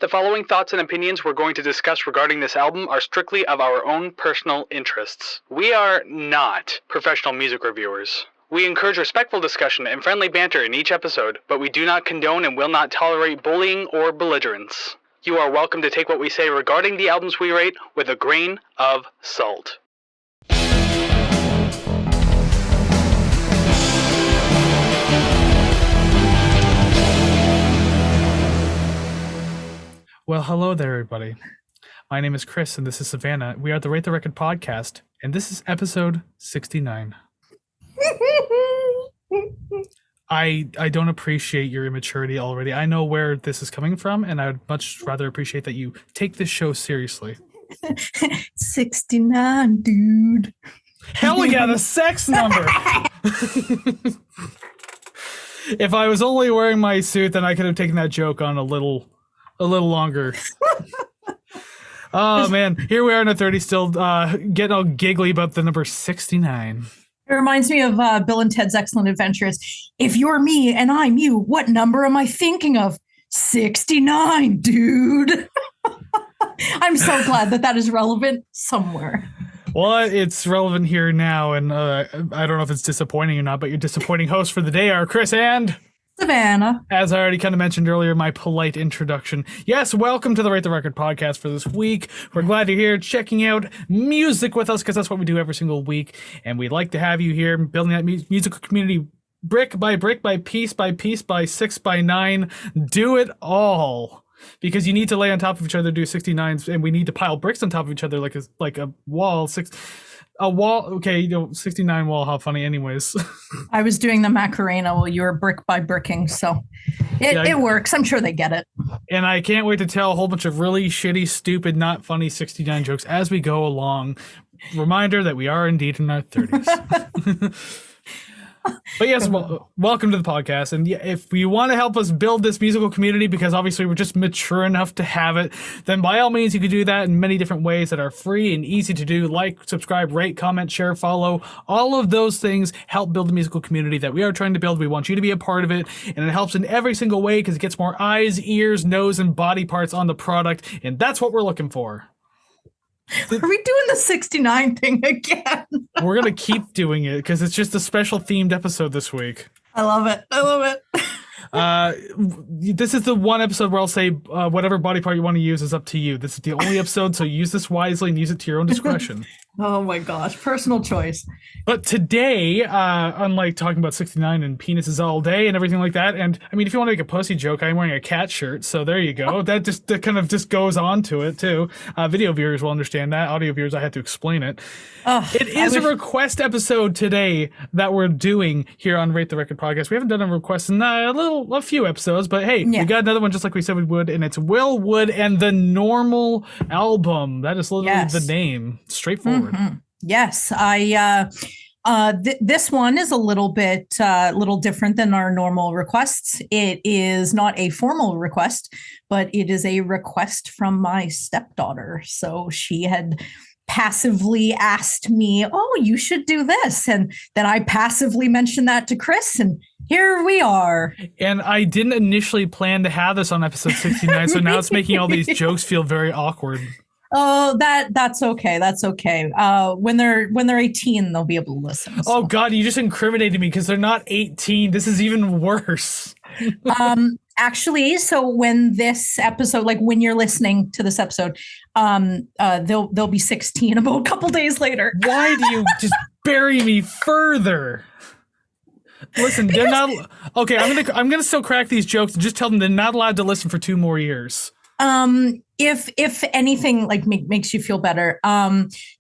The following thoughts and opinions we're going to discuss regarding this album are strictly of our own personal interests. We are not professional music reviewers. We encourage respectful discussion and friendly banter in each episode, but we do not condone and will not tolerate bullying or belligerence. You are welcome to take what we say regarding the albums we rate with a grain of salt. Well, hello there, everybody. My name is Kris, and this is Savannah. We are the Rate the Record podcast, and this is episode 69. I don't appreciate your immaturity already. I know where this is coming from, and I would much rather appreciate that you take this show seriously. 69, dude. Hell yeah, the sex number! If I was only wearing my suit, then I could have taken that joke on a little longer. Oh man, here we are in the 30s still getting all giggly about the number 69. It reminds me of Bill and Ted's Excellent Adventures. If you're me and I'm you, what number am I thinking of? 69, dude. I'm so glad that is relevant somewhere. Well, it's relevant here now, and I don't know if it's disappointing or not, but your disappointing hosts for the day are Kris and Savannah. As I already kind of mentioned earlier, my polite introduction. Yes, welcome to the Rate the Record podcast for this week. We're glad you're here checking out music with us because that's what we do every single week. And we'd like to have you here building that musical community brick by piece by piece by 6 by 9. Do it all. Because you need to lay on top of each other, do 69s, and we need to pile bricks on top of each other like a wall. Okay, 69 wall, how funny anyways. I was doing the Macarena while you were brick by bricking, so it works. I'm sure they get it. And I can't wait to tell a whole bunch of really shitty, stupid, not funny 69 jokes as we go along. Reminder that we are indeed in our 30s. But yes, welcome to the podcast. And if you want to help us build this musical community, because obviously we're just mature enough to have it, then by all means you can do that in many different ways that are free and easy to do. Like, subscribe, rate, comment, share, follow. All of those things help build the musical community that we are trying to build. We want you to be a part of it. And it helps in every single way because it gets more eyes, ears, nose, and body parts on the product. And that's what we're looking for. Are we doing the 69 thing again? We're going to keep doing it because it's just a special themed episode this week. I love it. This is the one episode where I'll say whatever body part you want to use is up to you. This is the only episode, so use this wisely and use it to your own discretion. Oh my gosh, personal choice. But today, unlike talking about 69 and penises all day and everything like that, and I mean, if you want to make a pussy joke, I'm wearing a cat shirt, so there you go. That kind of just goes on to it too. Video viewers will understand that. Audio viewers, I had to explain it. It is a request episode today that we're doing here on Rate the Record podcast. We haven't done a request in a few episodes, but hey, we got another one just like we said we would, and it's Will Wood and the Normal album. That is literally the name. Straightforward. Mm-hmm. Yes, this one is a little different than our normal requests. It is not a formal request, but it is a request from my stepdaughter. So she had passively asked me, "Oh, you should do this," and then I passively mentioned that to Kris, and here we are. And I didn't initially plan to have this on episode 69, so now it's making all these jokes feel very awkward. Oh, that's okay. That's okay. When they're 18, they'll be able to listen. So. Oh God, you just incriminated me because they're not 18. This is even worse. Actually, so when this episode, like when you're listening to this episode, they'll be 16 about a couple days later. Why do you just bury me further? Listen, they're not okay. I'm gonna still crack these jokes and just tell them they're not allowed to listen for 2 more years. If anything like makes you feel better,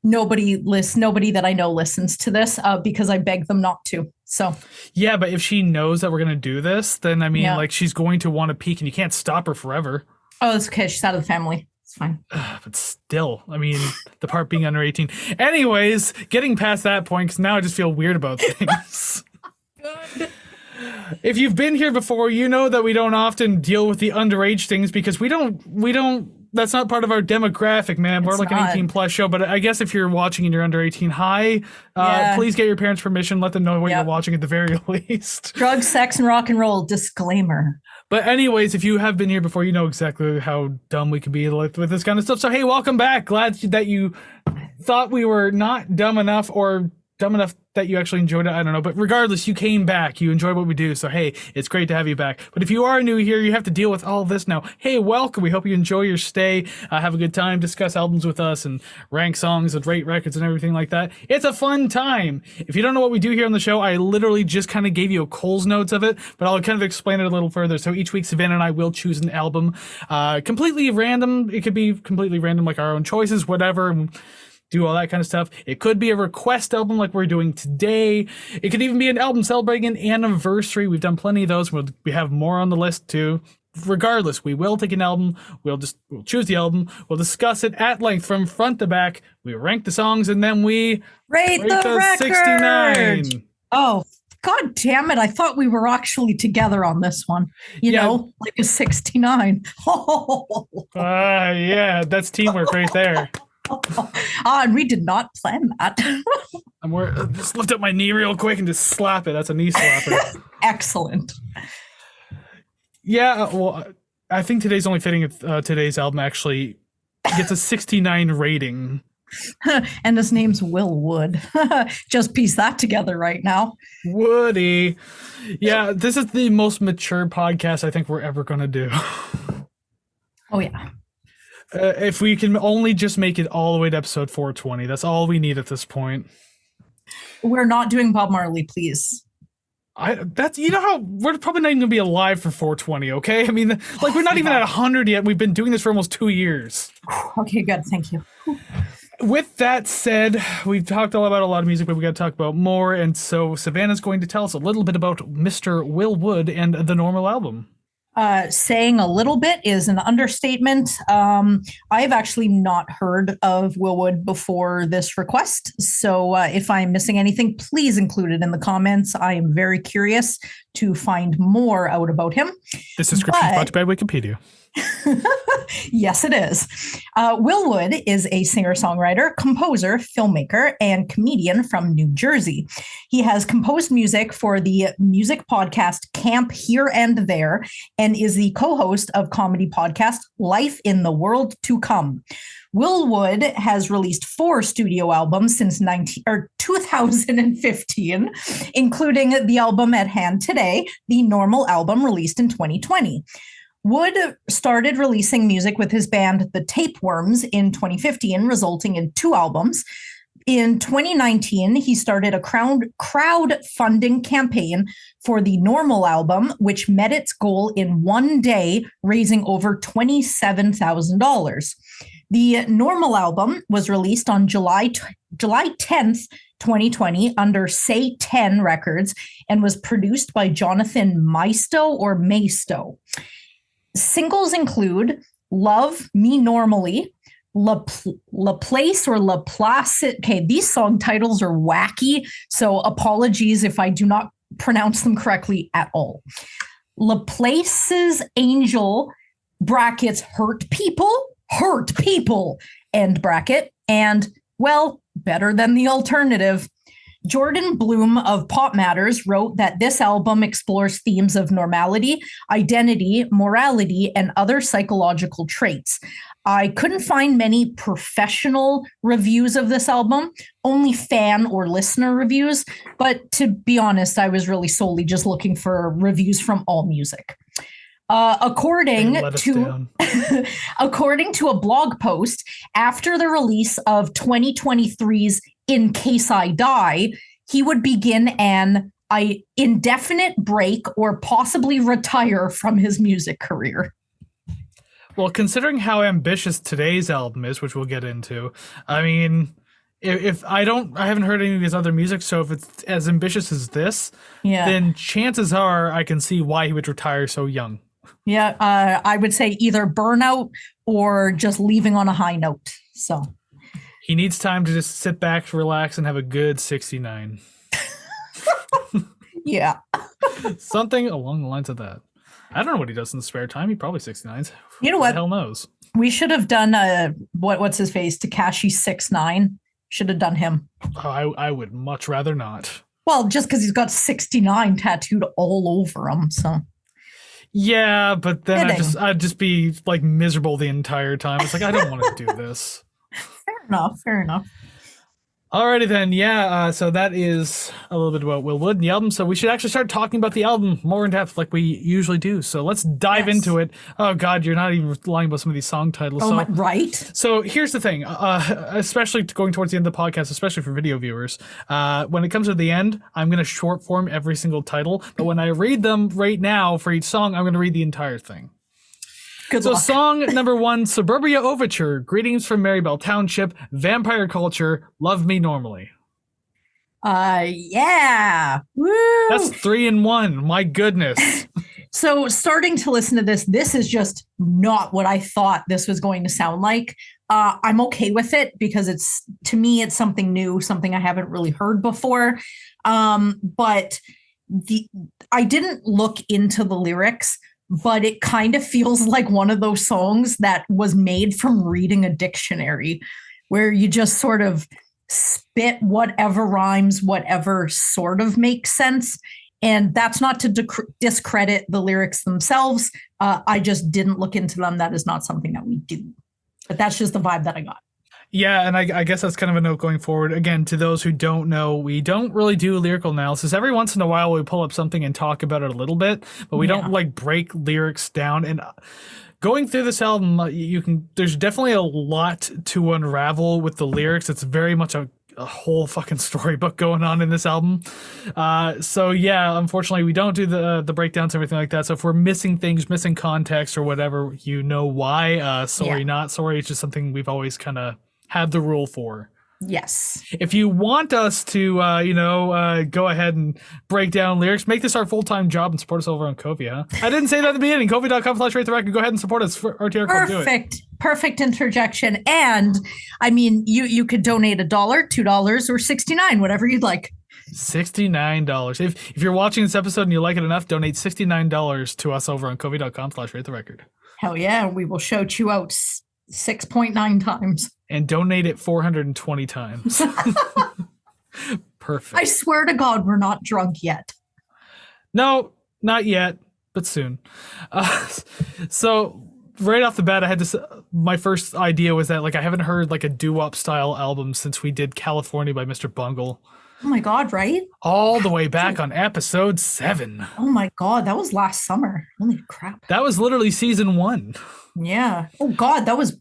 nobody that I know listens to this because I beg them not to. So yeah, but if she knows that we're gonna do this, then I mean, like she's going to want to peek, and you can't stop her forever. Oh, it's okay. She's out of the family. It's fine. But still, I mean, the part being under 18. Anyways, getting past that point, because now I just feel weird about things. Good. If you've been here before, you know that we don't often deal with the underage things because we don't, that's not part of our demographic, man. We're like an 18 plus show, but I guess if you're watching and you're under 18, please get your parents' permission. Let them know what you're watching at the very least. Drugs, sex, and rock and roll. Disclaimer. But anyways, if you have been here before, you know exactly how dumb we can be with this kind of stuff. So hey, welcome back. Glad that you thought we were not dumb enough or dumb enough that you actually enjoyed it. I don't know. But regardless, you came back. You enjoy what we do. So hey, it's great to have you back. But if you are new here, you have to deal with all this now. Hey, welcome. We hope you enjoy your stay. Have a good time. Discuss albums with us and rank songs and rate records and everything like that. It's a fun time. If you don't know what we do here on the show, I literally just kind of gave you a Cole's notes of it, but I'll kind of explain it a little further. So each week, Savannah and I will choose an album, completely random. It could be completely random, like our own choices, whatever. And do all that kind of stuff. It could be a request album like we're doing today. It could even be an album celebrating an anniversary. We've done plenty of those. We have more on the list too. Regardless, we will take an album. We'll choose the album. We'll discuss it at length from front to back. We rank the songs and then we rate the record. 69. Oh, God damn it. I thought we were actually together on this one. You know, like a 69. Yeah, that's teamwork right there. And we did not plan that. Just lift up my knee real quick and just slap it. That's a knee slapper. Excellent. Yeah, well, I think today's only fitting if today's album actually gets a 69 rating. And his name's Will Wood. Just piece that together right now. Woody. Yeah, this is the most mature podcast I think we're ever going to do. Oh, yeah. If we can only just make it all the way to episode 420, that's all we need at this point. We're not doing Bob Marley, please. You know how we're probably not even gonna be alive for 420. Okay, I mean, like we're not even at 100 yet. We've been doing this for almost 2 years. Okay, good. Thank you. With that said, we've talked about a lot of music, but we got to talk about more. And so Savannah's going to tell us a little bit about Mr. Will Wood and the Normal album. Saying a little bit is an understatement. I've actually not heard of Will Wood before this request. So if I'm missing anything, please include it in the comments. I am very curious to find more out about him. This description is brought to you by Wikipedia. Yes, it is. Will Wood is a singer-songwriter, composer, filmmaker, and comedian from New Jersey. He has composed music for the music podcast Camp Here and There and is the co-host of comedy podcast Life in the World to Come. Will Wood has released 4 studio albums since 2015, including the album at hand today, the Normal album released in 2020. Wood started releasing music with his band The Tapeworms in 2015, resulting in 2 albums. In 2019, he started a crowdfunding campaign for the Normal album, which met its goal in 1 day, raising over $27,000. The Normal album was released on July 10th, 2020 under Say 10 Records and was produced by Jonathan Maisto. Singles include Love Me Normally, La Place or La Place. Okay, these song titles are wacky, so apologies if I do not pronounce them correctly at all. La Place's Angel, brackets, hurt people, end bracket, and, well, better than the alternative. Jordan Bloom of Pop Matters wrote that this album explores themes of normality, identity, morality, and other psychological traits. I couldn't find many professional reviews of this album, only fan or listener reviews. But to be honest, I was really solely just looking for reviews from AllMusic. According to a blog post, after the release of 2023's In Case I Die, he would begin an indefinite break or possibly retire from his music career. Well, considering how ambitious today's album is, which we'll get into, I mean, if I haven't heard any of his other music, so if it's as ambitious as this, then chances are I can see why he would retire so young. Yeah, I would say either burnout or just leaving on a high note. So he needs time to just sit back, relax, and have a good 69. Yeah. Something along the lines of that. I don't know what he does in the spare time. He probably 69s. You know what? Who the hell knows? We should have done what's his face? Tekashi 6ix9ine. Should have done him. Oh, I would much rather not. Well, just because he's got 69 tattooed all over him. So Yeah, but then Fitting. I'd just be like miserable the entire time. It's like I don't want to do this. Fair enough. Fair enough. Alrighty then, yeah. So that is a little bit about Will Wood and the album. So we should actually start talking about the album more in depth, like we usually do. So let's dive into it. Oh God, you're not even lying about some of these song titles. Oh, right. So here's the thing, especially going towards the end of the podcast, especially for video viewers. When it comes to the end, I'm going to short form every single title, but when I read them right now for each song, I'm going to read the entire thing. Good So luck. song number 1, Suburbia Overture, Greetings from Marybelle Township, Vampire Culture, Love Me Normally. Yeah. Woo. That's 3 in 1. My goodness. So starting to listen to this is just not what I thought this was going to sound like. I'm okay with it because to me, it's something new, something I haven't really heard before. But I didn't look into the lyrics, but it kind of feels like one of those songs that was made from reading a dictionary, where you just sort of spit whatever rhymes, whatever sort of makes sense. And that's not to discredit the lyrics themselves. I just didn't look into them. That is not something that we do. But that's just the vibe that I got. Yeah, and I guess that's kind of a note going forward. Again, to those who don't know, we don't really do lyrical analysis. Every once in a while, we pull up something and talk about it a little bit, but we don't like break lyrics down. And going through this album, there's definitely a lot to unravel with the lyrics. It's very much a whole fucking storybook going on in this album. So yeah, unfortunately, we don't do the breakdowns and everything like that. So if we're missing things, missing context or whatever, you know why. Sorry, not sorry. It's just something we've always kind of had the rule for. Yes. If you want us to, go ahead and break down lyrics, make this our full-time job and support us over on Ko-fi, huh? I didn't say that at the beginning. Ko-fi.com/ratetherecord. Go ahead and support us for RTR Club. Do it. Perfect interjection. And I mean, you could donate $1, $2, or $69, whatever you'd like. $69. If you're watching this episode and you like it enough, donate $69 to us over on Ko-fi.com/ratetherecord. Hell yeah, we will shout you out 6.9 times. And donate it 420 times. Perfect. I swear to God, we're not drunk yet. No, not yet, but soon. So right off the bat, my first idea was that like I haven't heard like a doo-wop style album since we did California by Mr. Bungle. Oh my God, right? All the way back on episode 7. Oh my God, that was last summer. Holy crap. That was literally season 1. Yeah. Oh God, that was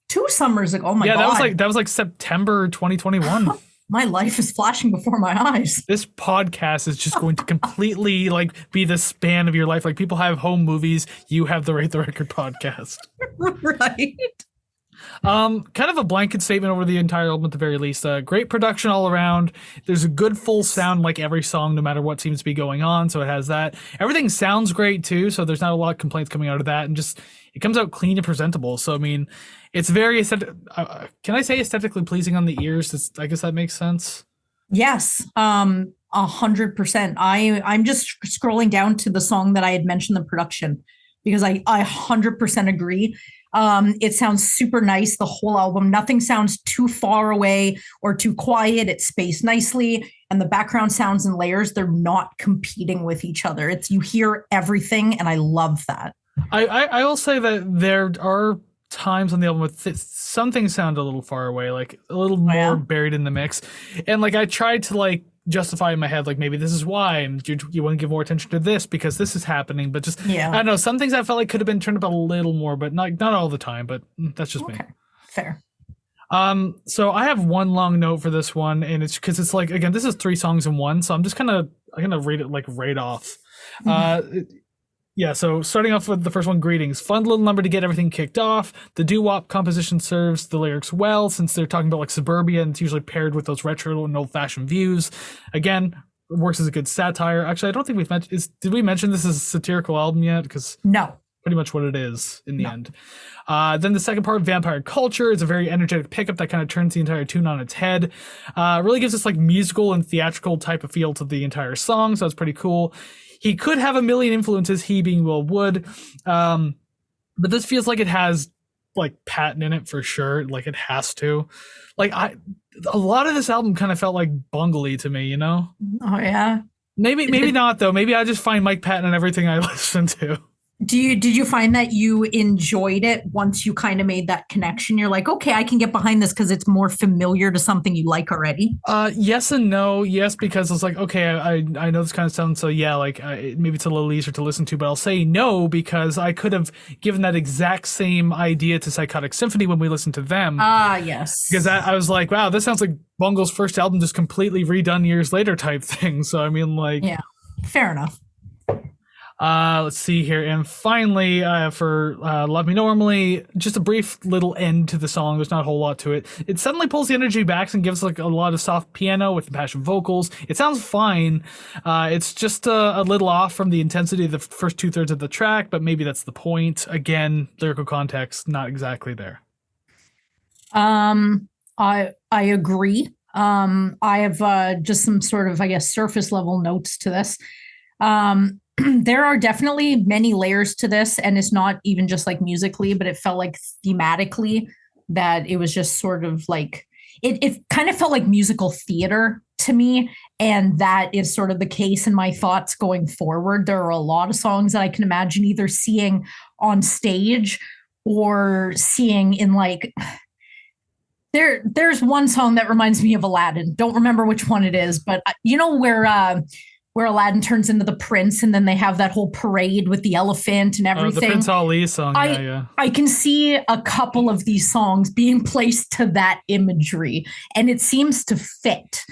2 summers ago. Oh my God. Yeah, that was like September 2021. My life is flashing before my eyes. This podcast is just going to completely like be the span of your life. Like people have home movies, you have the Rate the Record podcast. Right. Kind of a blanket statement over the entire album at the very least. Great production all around. There's a good full sound like every song, no matter what seems to be going on. So it has that. Everything sounds great too. So there's not a lot of complaints coming out of that, and just it comes out clean and presentable. So I mean, it's very can I say aesthetically pleasing on the ears? I guess that makes sense. Yes. 100%. I'm just scrolling down to the song that I had mentioned, the production, because I 100% agree. It sounds super nice, the whole album. Nothing sounds too far away or too quiet. It's spaced nicely. And the background sounds and layers, they're not competing with each other. You hear everything, and I love that. I will say that there are times on the album with some things sound a little far away, like a little more buried in the mix. And like I tried to like justify in my head, like maybe this is why, and you want to give more attention to this because this is happening. But just I don't know, some things I felt like could have been turned up a little more, but not all the time. But that's just me. Fair. So I have one long note for this one, and it's because it's like, again, this is 3 songs in one, so I'm gonna read it like right off. Yeah, so starting off with the first one, Greetings. Fun little number to get everything kicked off. The doo-wop composition serves the lyrics well, since they're talking about like suburbia, and it's usually paired with those retro and old-fashioned views. Again, it works as a good satire. Actually, I don't think we've mentioned, did we mention this is a satirical album yet? Because no. Pretty much what it is in the end. Then the second part, Vampire Culture, is a very energetic pickup that kind of turns the entire tune on its head. Really gives us like musical and theatrical type of feel to the entire song, so it's pretty cool. He could have a million influences, he being Will Wood, but this feels like it has like Patton in it for sure. Like it has to. Like a lot of this album kind of felt like Bungle-y to me, you know? Oh yeah. Maybe not though. Maybe I just find Mike Patton in everything I listen to. Did you find that you enjoyed it once you kind of made that connection? You're like, okay, I can get behind this because it's more familiar to something you like already. Yes and no. Yes, because it's like, okay, I know this kind of sounds, so yeah, like maybe it's a little easier to listen to, but I'll say no because I could have given that exact same idea to Psychotic Symphony when we listened to them. Yes. Because I was like, wow, this sounds like Bungle's first album just completely redone years later type thing. So I mean, like, yeah, fair enough. Let's see here. And finally, for Love Me Normally, just a brief little end to the song. There's not a whole lot to it. It suddenly pulls the energy back and gives like a lot of soft piano with impassioned vocals. It sounds fine. It's just a little off from the intensity of the first 2/3 of the track, but maybe that's the point. Again, lyrical context, not exactly there. I agree. I have just some sort of, I guess, surface level notes to this. There are definitely many layers to this, and it's not even just like musically, but it felt like thematically that it was just sort of like it kind of felt like musical theater to me, and that is sort of the case in my thoughts going forward. There are a lot of songs that I can imagine either seeing on stage or seeing in like there's one song that reminds me of Aladdin. Don't remember which one it is, but you know where Aladdin turns into the prince and then they have that whole parade with the elephant and everything. The Prince Ali song, yeah. I can see a couple of these songs being placed to that imagery, and it seems to fit.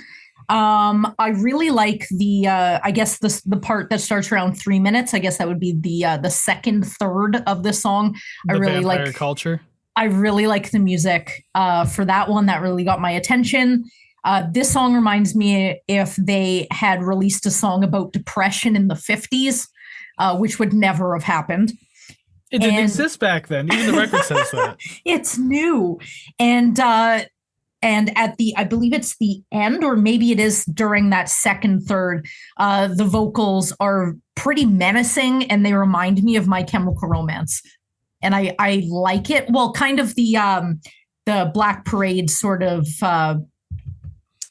I really like the I guess the part that starts around 3 minutes. I guess that would be the second third of the song. I really like culture. I really like the music for that one. That really got my attention. This song reminds me if they had released a song about depression in the 50s, which would never have happened. It didn't exist back then. Even the record says that. It's new. And at I believe it's the end, or maybe it is during that second third, the vocals are pretty menacing and they remind me of My Chemical Romance. And I like it. Well, kind of the Black Parade sort of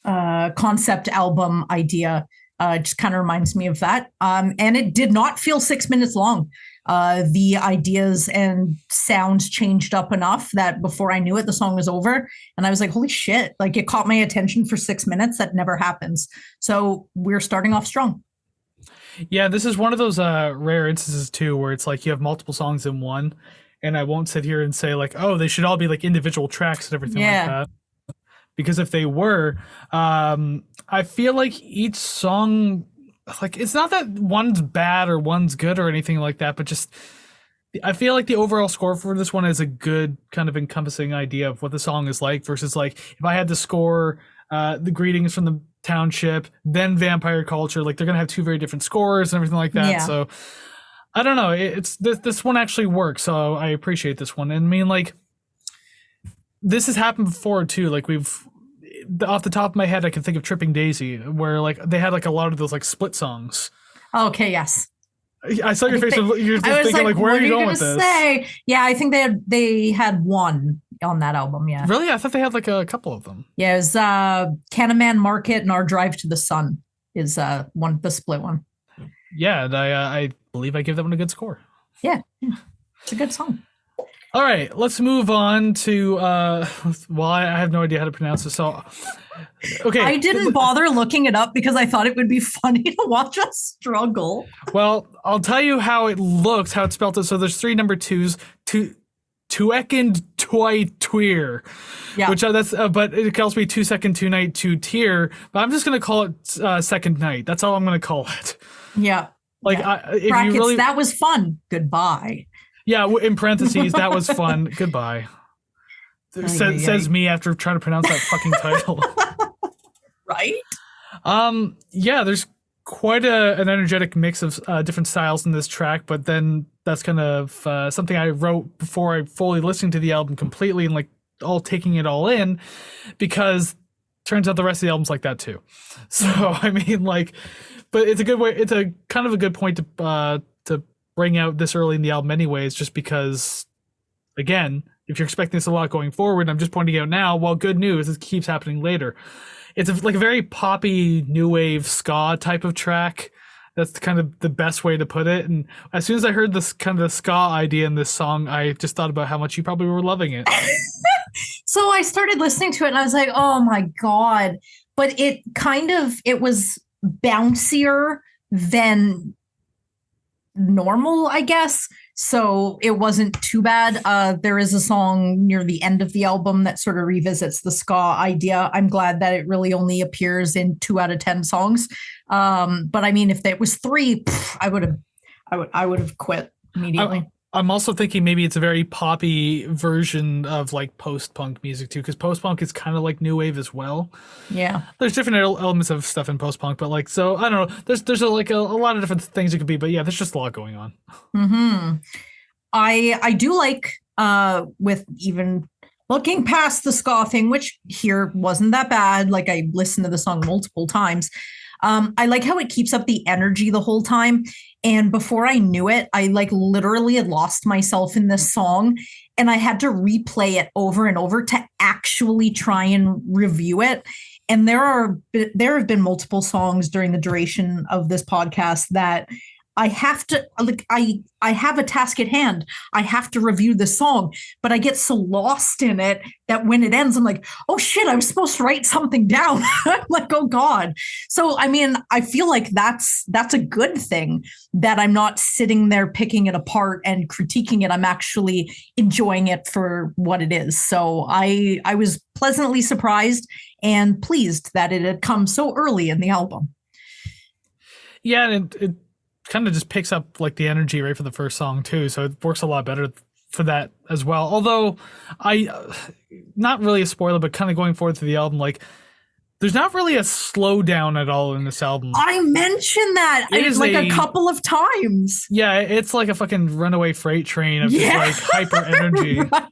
concept album idea just kind of reminds me of that. And it did not feel 6 minutes long. The ideas and sounds changed up enough that before I knew it, the song was over. And I was like, holy shit, like it caught my attention for 6 minutes. That never happens. So we're starting off strong. Yeah, this is one of those rare instances too, where it's like you have multiple songs in one. And I won't sit here and say like, oh, they should all be like individual tracks and everything like that. Because if they were, I feel like each song, like it's not that one's bad or one's good or anything like that, but just I feel like the overall score for this one is a good kind of encompassing idea of what the song is like versus like if I had to score the Greetings from the Township, then Vampire Culture, like they're gonna have two very different scores and everything like that. Yeah. So I don't know. It's this one actually works, so I appreciate this one. And I mean, like, this has happened before too. Like off the top of my head, I can think of Tripping Daisy, where like they had like a lot of those like split songs. Okay, yes. I saw your face. You're just thinking like, where are you going with this? Yeah, I think they had one on that album. Yeah. Really? I thought they had like a couple of them. Yeah, it was Canaman Market and Our Drive to the Sun is the split one. Yeah, and I believe I give that one a good score. Yeah, it's a good song. All right, let's move on to I have no idea how to pronounce this. So, okay. I didn't bother looking it up because I thought it would be funny to watch us struggle. Well, I'll tell you how it looks, how it's spelled. So there's 3 number 2s, Tuekend Twy Tweer. Yeah. Which that's but it calls me 2 second 2 night 2 tier, but I'm just gonna call it second night. That's all I'm gonna call it. Yeah. Like if brackets, you really, that was fun. Goodbye. Yeah, in parentheses, that was fun. Goodbye. Says me after trying to pronounce that fucking title. Right? Yeah, there's quite an energetic mix of different styles in this track, but then that's kind of something I wrote before I fully listened to the album completely and like all taking it all in, because turns out the rest of the album's like that too. So I mean, like, but it's a good way. It's a kind of a good point to bring out this early in the album anyways, just because, again, if you're expecting this a lot going forward, I'm just pointing out now, well, good news, it keeps happening later. It's like a very poppy, new wave ska type of track. That's kind of the best way to put it. And as soon as I heard this kind of the ska idea in this song, I just thought about how much you probably were loving it. So I started listening to it and I was like, oh my God. But it was bouncier than normal, I guess. So it wasn't too bad. There is a song near the end of the album that sort of revisits the ska idea. I'm glad that it really only appears in 2 out of 10 songs. But I mean, if it was 3, I would have quit immediately. I'm also thinking maybe it's a very poppy version of like post-punk music too, because post-punk is kind of like new wave as well. Yeah, there's different elements of stuff in post-punk, but like, so I don't know. There's a lot of different things it could be, but yeah, there's just a lot going on. Mm-hmm. I do like with even looking past the ska thing, which here wasn't that bad. Like I listened to the song multiple times. I like how it keeps up the energy the whole time. And before I knew it, I like literally had lost myself in this song and I had to replay it over and over to actually try and review it. And there have been multiple songs during the duration of this podcast that I have to like, I have a task at hand. I have to review the song, but I get so lost in it that when it ends, I'm like, oh shit, I was supposed to write something down. I'm like, oh God. So, I mean, I feel like that's a good thing that I'm not sitting there picking it apart and critiquing it. I'm actually enjoying it for what it is. So I was pleasantly surprised and pleased that it had come so early in the album. Yeah, and it kind of just picks up like the energy right from the first song too, so it works a lot better for that as well. Although not really a spoiler, but kind of going forward to the album, like there's not really a slowdown at all in this album. I mentioned that it's like a couple of times. Yeah, it's like a fucking runaway freight train of just like hyper energy. Right?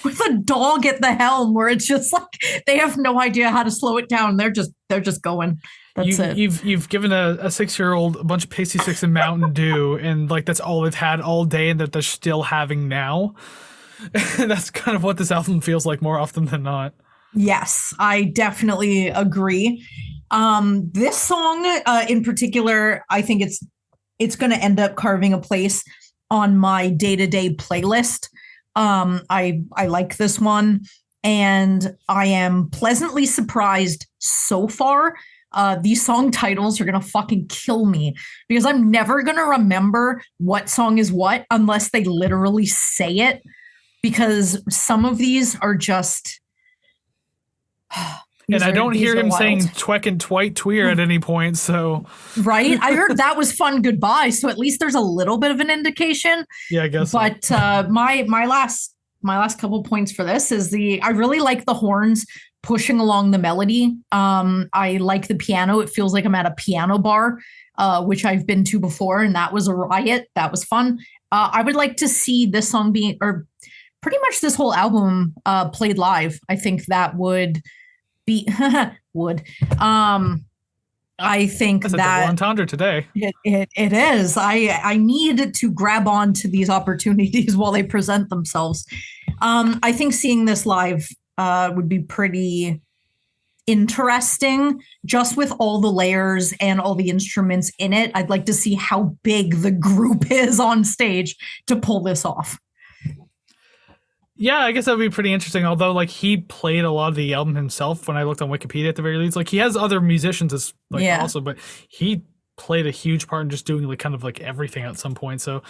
With a dog at the helm where it's just like they have no idea how to slow it down. They're just going. That's it. You've given a 6-year-old a bunch of pasty sticks and Mountain Dew, and like that's all they've had all day, and that they're still having now. That's kind of what this album feels like more often than not. Yes, I definitely agree. This song in particular, I think it's going to end up carving a place on my day-to-day playlist. I like this one, and I am pleasantly surprised so far. These song titles are going to fucking kill me because I'm never going to remember what song is what unless they literally say it, because some of these are just... and I don't hear him saying tweck and twite tweer at any point, so... Right? I heard that was fun goodbye, so at least there's a little bit of an indication. Yeah, I guess But so. My last couple points for this is I really like the horns pushing along the melody. I like the piano. It feels like I'm at a piano bar, which I've been to before, and that was a riot. That was fun. I would like to see this song or pretty much this whole album played live. I think that would be I think that's a that double entendre today. It is. I need to grab on to these opportunities while they present themselves. I think seeing this live would be pretty interesting, just with all the layers and all the instruments in it. I'd like to see how big the group is on stage to pull this off. Yeah, I guess that would be pretty interesting. Although, like, he played a lot of the album himself. When I looked on Wikipedia, at the very least, like, he has other musicians as also, but he played a huge part in just doing like kind of like everything at some point. So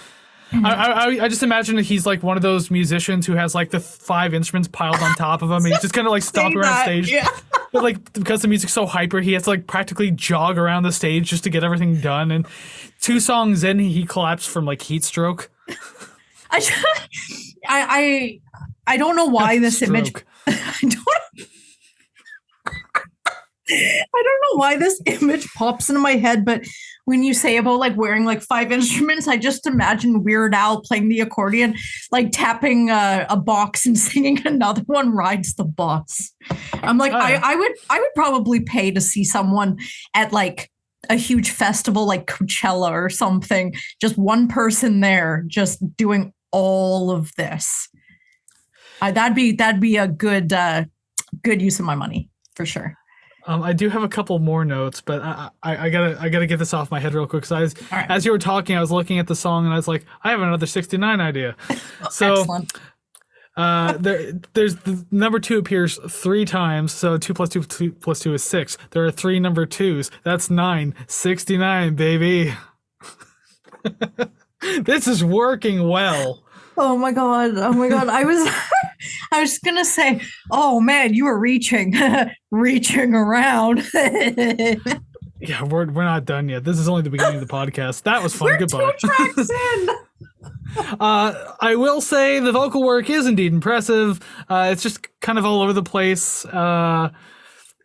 I just imagine that he's like one of those musicians who has like the 5 instruments piled on top of him, and he's just kind of like stomping around stage. Yeah. But like because the music's so hyper, he has to like practically jog around the stage just to get everything done. And 2 songs in, he collapsed from like heat stroke. I don't know why this image. I don't know why this image pops into my head, but when you say about like wearing like 5 instruments, I just imagine Weird Al playing the accordion, like tapping a box and singing another one, Rides the Bus. I'm like, I would probably pay to see someone at like a huge festival like Coachella or something, just one person there just doing all of this. That'd be a good use of my money for sure. I do have a couple more notes, but I gotta get this off my head real quick. So right. as you were talking, I was looking at the song and I was like, I have another 69 idea. So Excellent. there's the number 2 appears 3 times. So 2 plus 2 plus 2 is 6. There are 3 number 2s. That's 9. 69, baby. This is working well. Oh my god! I was gonna say, oh man, you were reaching around. Yeah, we're not done yet. This is only the beginning of the podcast. That was fun. We're Goodbye. 2 tracks in. I will say the vocal work is indeed impressive. It's just kind of all over the place. But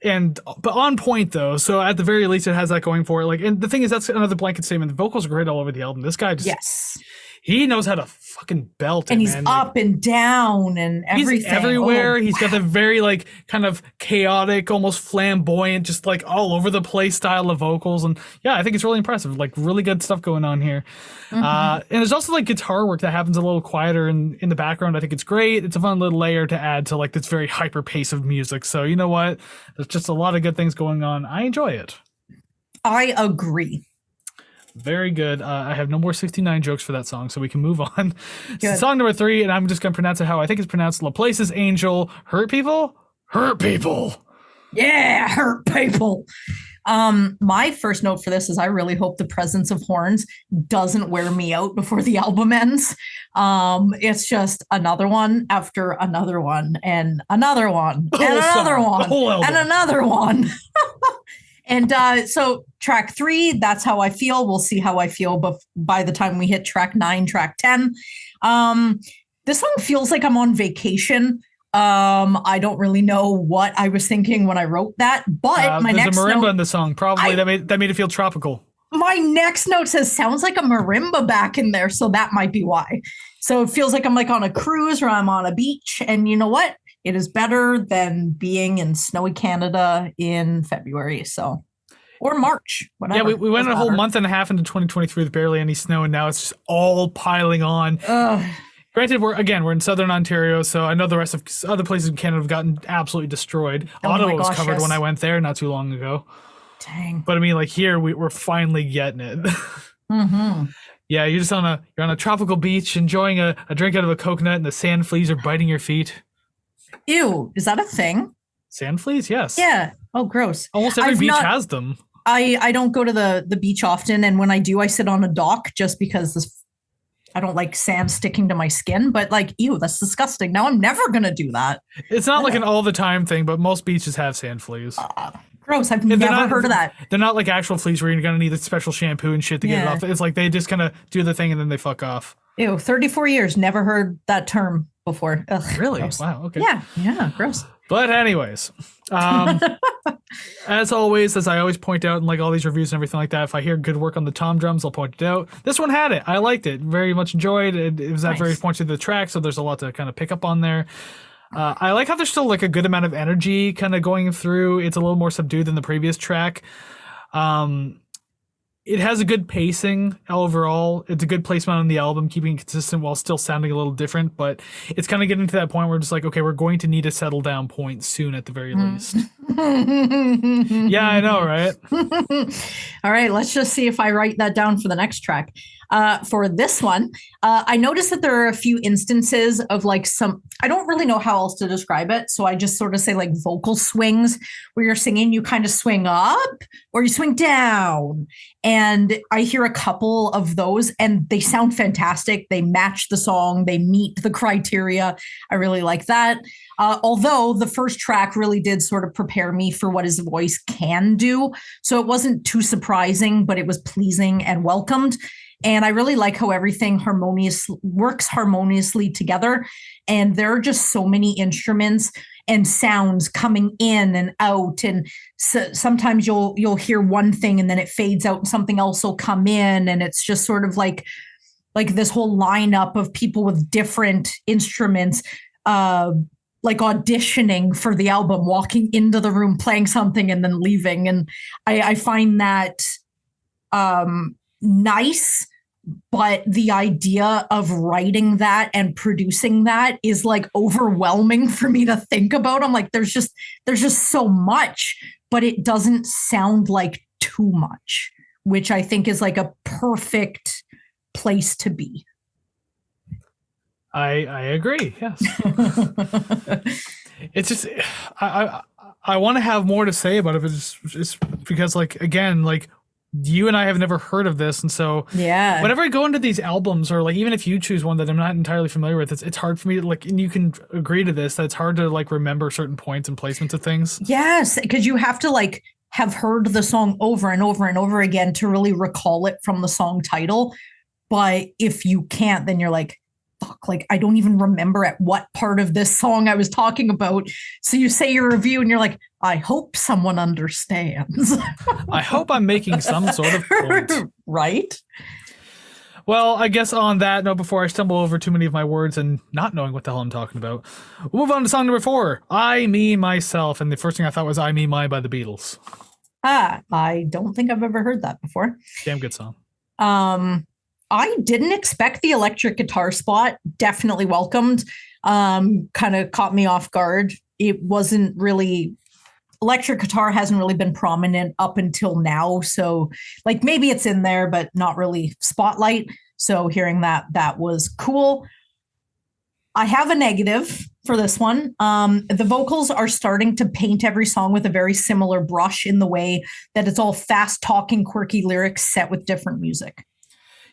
on point though. So at the very least, it has that going for it. Like, and the thing is, that's another blanket statement. The vocals are great all over the album. This guy just he knows how to fucking belt it, and he's man. up and down and everything. He's everywhere. Oh, He's got the very like kind of chaotic, almost flamboyant, just like all over the place style of vocals. And yeah, I think it's really impressive. Like really good stuff going on here. And there's also like guitar work that happens a little quieter in the background. I think it's great. It's a fun little layer to add to like this very hyper pace of music. So you know what? There's just a lot of good things going on. I enjoy it. I agree. Very good. I have no more 69 jokes for that song, so we can move on. Good. Song number 3, and I'm just going to pronounce it how I think it's pronounced. Laplace's Angel. Hurt people? Hurt people. Yeah, hurt people. My first note for this is I really hope the presence of horns doesn't wear me out before the album ends. It's just another one after another one and another one and another one and another one. And so track 3, that's how I feel. We'll see how I feel by the time we hit track 9, track 10. This song feels like I'm on vacation. I don't really know what I was thinking when I wrote that, but my next there's a marimba note, in the song, probably that made it feel tropical. My next note says sounds like a marimba back in there, so that might be why. So it feels like I'm like on a cruise or I'm on a beach, and you know what? It is better than being in snowy Canada in February, so or March, whatever. Yeah, we went a whole month and a half into 2023 with barely any snow, and now it's just all piling on. Granted, we're in southern Ontario, so I know the rest of other places in Canada have gotten absolutely destroyed. Ottawa was covered when I went there not too long ago. Dang. But I mean, like here, we're finally getting it. Yeah, you're just on a tropical beach enjoying a drink out of a coconut, and the sand fleas are biting your feet. Ew, is that a thing? Sand fleas, yes. Yeah. Oh, gross. Almost every beach has them. I don't go to the beach often, and when I do, I sit on a dock just because I don't like sand sticking to my skin. But like, ew, that's disgusting. Now I'm never gonna do that. It's not like an all the time thing, but most beaches have sand fleas. Gross. I've never heard of that. They're not like actual fleas where you're gonna need a special shampoo and shit to get it off. It's like they just kind of do the thing and then they fuck off. Ew, 34 years, never heard that term before. Ugh, really? Gross. Wow. Okay. Yeah, gross. But anyways, as always, as I always point out in like all these reviews and everything like that, if I hear good work on the tom drums, I'll point it out. This one had it. I liked it. Very much enjoyed it. It was at various points of the track, so there's a lot to kind of pick up on there. I like how there's still like a good amount of energy kind of going through. It's a little more subdued than the previous track. It has a good pacing overall. It's a good placement on the album, keeping it consistent while still sounding a little different. But it's kind of getting to that point where it's like, okay, we're going to need a settle down point soon at the very least. Yeah, I know, right? All right, let's just see if I write that down for the next track. For this one, I noticed that there are a few instances of like I don't really know how else to describe it. So I just sort of say like vocal swings where you're singing, you kind of swing up or you swing down. And I hear a couple of those and they sound fantastic. They match the song. They meet the criteria. I really like that. Although the first track really did sort of prepare me for what his voice can do. So it wasn't too surprising, but it was pleasing and welcomed. And I really like how everything works harmoniously together. And there are just so many instruments and sounds coming in and out. And so sometimes you'll hear one thing and then it fades out and something else will come in. And it's just sort of like this whole lineup of people with different instruments, like auditioning for the album, walking into the room, playing something and then leaving. And I find that nice, but the idea of writing that and producing that is like overwhelming for me to think about. I'm like, there's just so much, but it doesn't sound like too much, which I think is like a perfect place to be. I agree. Yes. It's just I want to have more to say about it, but it's because, like, again, like, you and I have never heard of this, and so yeah, whenever I go into these albums, or like even if you choose one that I'm not entirely familiar with, it's hard for me to, like, and you can agree to this, that it's hard to like remember certain points and placements of things. Yes, because you have to like have heard the song over and over and over again to really recall it from the song title. But if you can't, then you're like, fuck, like I don't even remember at what part of this song I was talking about. So you say your review and you're like, I hope someone understands. I hope I'm making some sort of point. Right? Well, I guess on that note, before I stumble over too many of my words and not knowing what the hell I'm talking about, we'll move on to song number 4, I, Me, Myself. And the first thing I thought was I, Me, My by the Beatles. I don't think I've ever heard that before. Damn good song. I didn't expect the electric guitar spot. Definitely welcomed. Kind of caught me off guard. It wasn't really, electric guitar hasn't really been prominent up until now. So like maybe it's in there, but not really spotlight. So hearing that was cool. I have a negative for this one. The vocals are starting to paint every song with a very similar brush, in the way that it's all fast talking, quirky lyrics set with different music.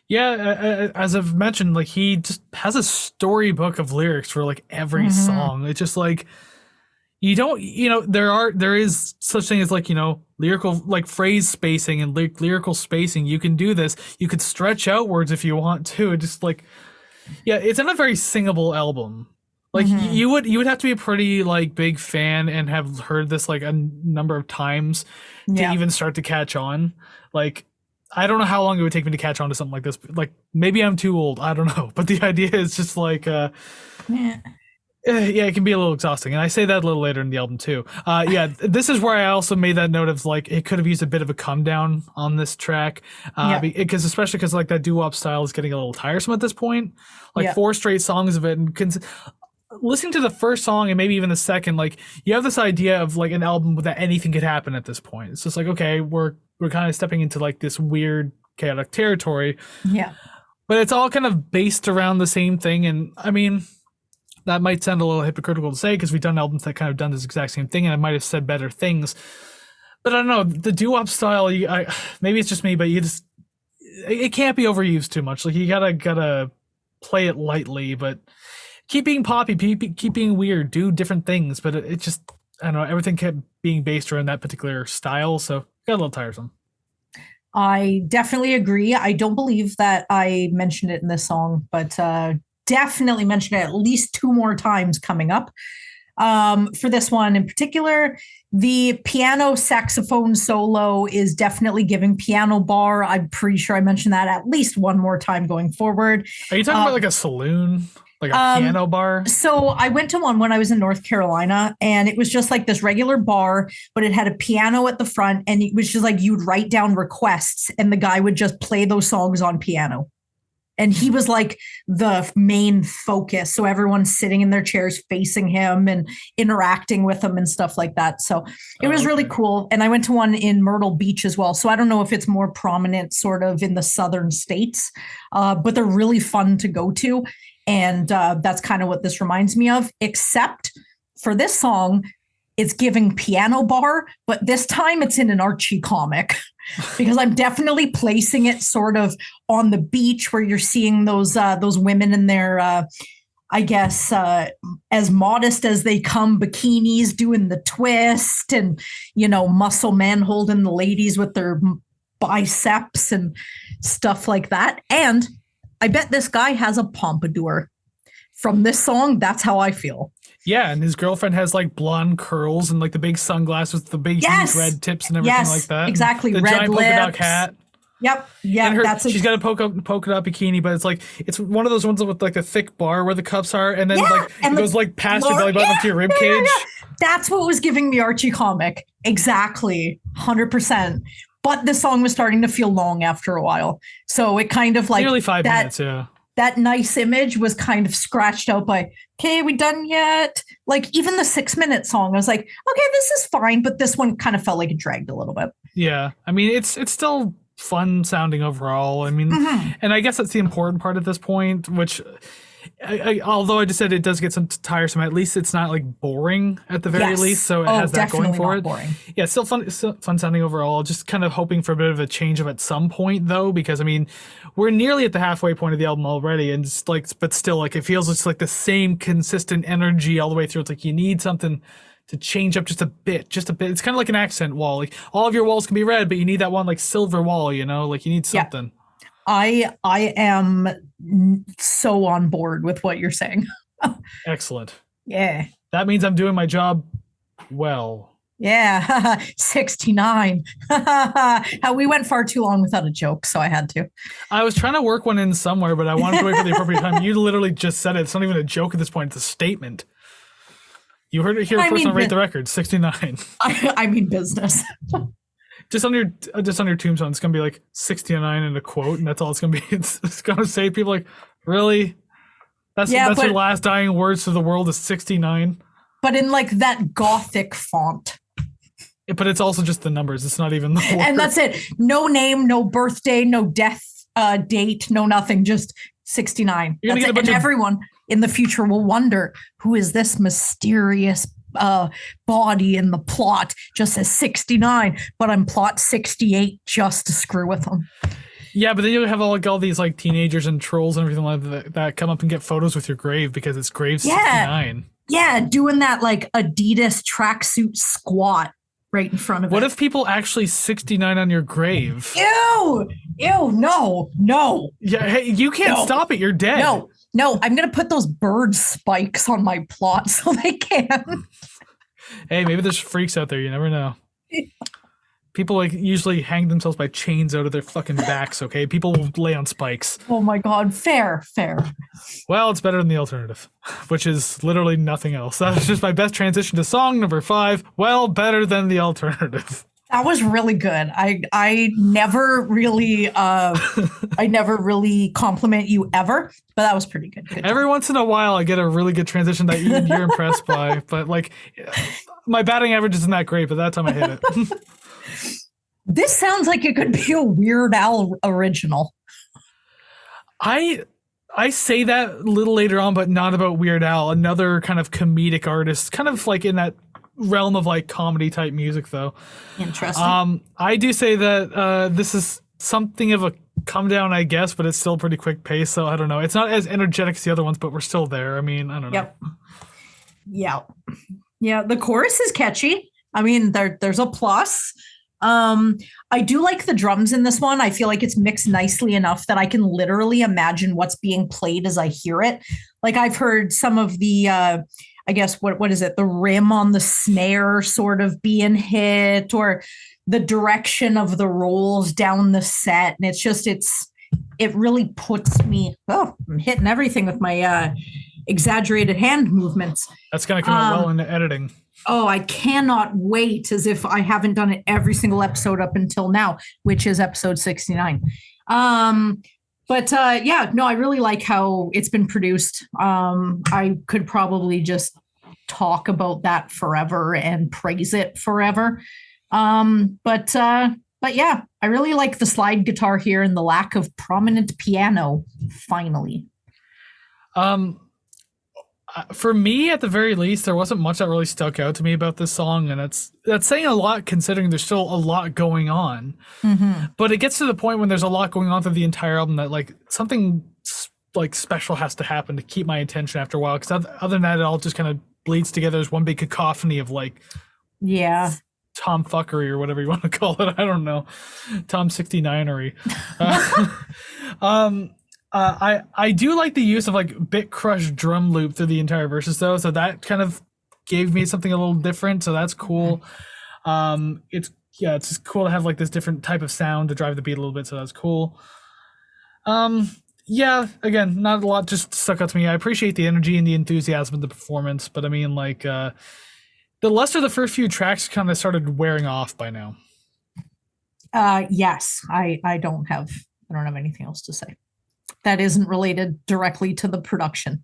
Yeah, as I've mentioned, like, he just has a storybook of lyrics for like every song. It's just like, you don't, there is such thing as, like, lyrical, like, phrase spacing and lyrical spacing. You can do this. You could stretch out words if you want to. It just, like, yeah, it's not a very singable album. Like, you would have to be a pretty, like, big fan and have heard this like a number of times to even start to catch on. Like, I don't know how long it would take me to catch on to something like this. Like, maybe I'm too old. I don't know. But the idea is just like, it can be a little exhausting. And I say that a little later in the album too. This is where I also made that note of, like, it could have used a bit of a come down on this track. Because especially because, like, that doo-wop style is getting a little tiresome at this point. Like, 4 straight songs of it, and listening to the first song and maybe even the second, like, you have this idea of like an album that anything could happen at this point. It's just like, okay, we're kind of stepping into like this weird chaotic territory. Yeah. But it's all kind of based around the same thing. And I mean, that might sound a little hypocritical to say, because we've done albums that kind of done this exact same thing, and I might have said better things. But I don't know, the doo-wop style, maybe it's just me, but it can't be overused too much. Like, you gotta play it lightly, but keep being poppy, keep being weird, do different things. But it just, I don't know, everything kept being based around that particular style, so it got a little tiresome. I definitely agree. I don't believe that I mentioned it in this song, but definitely mentioned it at least 2 more times coming up. For this one in particular, the piano saxophone solo is definitely giving piano bar. I'm pretty sure I mentioned that at least 1 more time going forward. Are you talking about like a saloon? Like a piano bar? So I went to one when I was in North Carolina, and it was just like this regular bar, but it had a piano at the front, and it was just like you'd write down requests and the guy would just play those songs on piano. And he was like the main focus. So everyone's sitting in their chairs facing him and interacting with him and stuff like that. So it was really cool. And I went to one in Myrtle Beach as well. So I don't know if it's more prominent sort of in the southern states, but they're really fun to go to. And that's kind of what this reminds me of, except for this song, it's giving piano bar, but this time it's in an Archie comic, because I'm definitely placing it sort of on the beach where you're seeing those women in their, I guess, as modest as they come, bikinis doing the twist, and, muscle men holding the ladies with their biceps and stuff like that. And I bet this guy has a pompadour. From this song, that's how I feel. Yeah, and his girlfriend has like blonde curls and like the big sunglasses with the big huge red tips and everything like that. Exactly. The red giant lips. polka dot hat. Yep. Yeah. She's got a polka dot bikini, but it's one of those ones with like a thick bar where the cups are, and then it goes like past your belly button up to your rib cage. That's what was giving me Archie comic. Exactly. 100%. but the song was starting to feel long after a while. So it kind of like nearly 5 that, minutes, yeah. That nice image was kind of scratched out by, okay, we done yet? Like even the 6-minute song, I was like, okay, this is fine, but this one kind of felt like it dragged a little bit. Yeah. I mean, it's still fun sounding overall. I mean, and I guess that's the important part at this point, which although I just said it does get some tiresome, at least it's not like boring at the very least. So it has that going for it. Boring. Yeah, still fun sounding overall. Just kind of hoping for a bit of a change at some point though, because I mean, we're nearly at the halfway point of the album already, and just like, but still, like it feels just like the same consistent energy all the way through. It's like you need something to change up just a bit. It's kind of like an accent wall. Like all of your walls can be red, but you need that one like silver wall. You know, like you need something. Yeah. I am so on board with what you're saying. Excellent. Yeah. That means I'm doing my job well. Yeah. 69. We went far too long without a joke, so I had to. I was trying to work one in somewhere, but I wanted to wait for the appropriate time. You literally just said it. It's not even a joke at this point. It's a statement. You heard it here first on Rate the Record, 69. I mean business. Just on your tombstone, it's gonna be like 69 and a quote, and that's all it's gonna be. It's gonna say people like, really? That's your last dying words to the world is 69. But in like that gothic font. But it's also just the numbers. It's not even the word. And that's it. No name, no birthday, no death date, no nothing. Just 69. That's it. And everyone in the future will wonder, who is this mysterious body in the plot? Just says 69, but I'm plot 68 just to screw with them. Yeah, but then you'll have all these like teenagers and trolls and everything like that come up and get photos with your grave because it's grave 69. Yeah, doing that like Adidas tracksuit squat right in front of it. What if people actually 69 on your grave? Ew, no. Yeah, hey, you can't stop it. You're dead. No, I'm going to put those bird spikes on my plot so they can. Hey, maybe there's freaks out there. You never know. People like usually hang themselves by chains out of their fucking backs, okay? People will lay on spikes. Oh my God. Fair. Well, it's better than the alternative, which is literally nothing else. That's just my best transition to song number 5. Well, better than the alternative. That was really good. I never really compliment you ever, but that was pretty good. Every once in a while, I get a really good transition that even you're impressed by. But like, my batting average isn't that great, but that time I hit it. This sounds like it could be a Weird Al original. I say that a little later on, but not about Weird Al. Another kind of comedic artist, kind of like in that realm of like comedy type music though. Interesting. I do say that this is something of a come down, I guess, but it's still pretty quick pace, so I don't know. It's not as energetic as the other ones, but we're still there. I mean, I don't know. Yeah, the chorus is catchy. I mean, there's a plus. I do like the drums in this one. I feel like it's mixed nicely enough that I can literally imagine what's being played as I hear it. Like I've heard some of the I guess what is it? The rim on the snare sort of being hit, or the direction of the rolls down the set. And it really puts me, I'm hitting everything with my exaggerated hand movements. That's going to come out well into editing. Oh, I cannot wait, as if I haven't done it every single episode up until now, which is episode 69. I really like how it's been produced. I could probably just talk about that forever and praise it forever. But yeah, I really like the slide guitar here and the lack of prominent piano, finally. For me, at the very least, there wasn't much that really stuck out to me about this song, and that's saying a lot considering there's still a lot going on. Mm-hmm. But it gets to the point when there's a lot going on through the entire album that like something like special has to happen to keep my attention after a while. Because other than that, it all just kind of bleeds together as one big cacophony of like, Tom fuckery or whatever you want to call it. I don't know, Tom 69ery. I do like the use of like bit crush drum loop through the entire verses though, so that kind of gave me something a little different, so that's cool. It's just cool to have like this different type of sound to drive the beat a little bit, so that's cool. Again, not a lot just stuck out to me. I appreciate the energy and the enthusiasm of the performance, but I mean like the luster of the first few tracks kind of started wearing off by now. Yes, I don't have anything else to say. That isn't related directly to the production.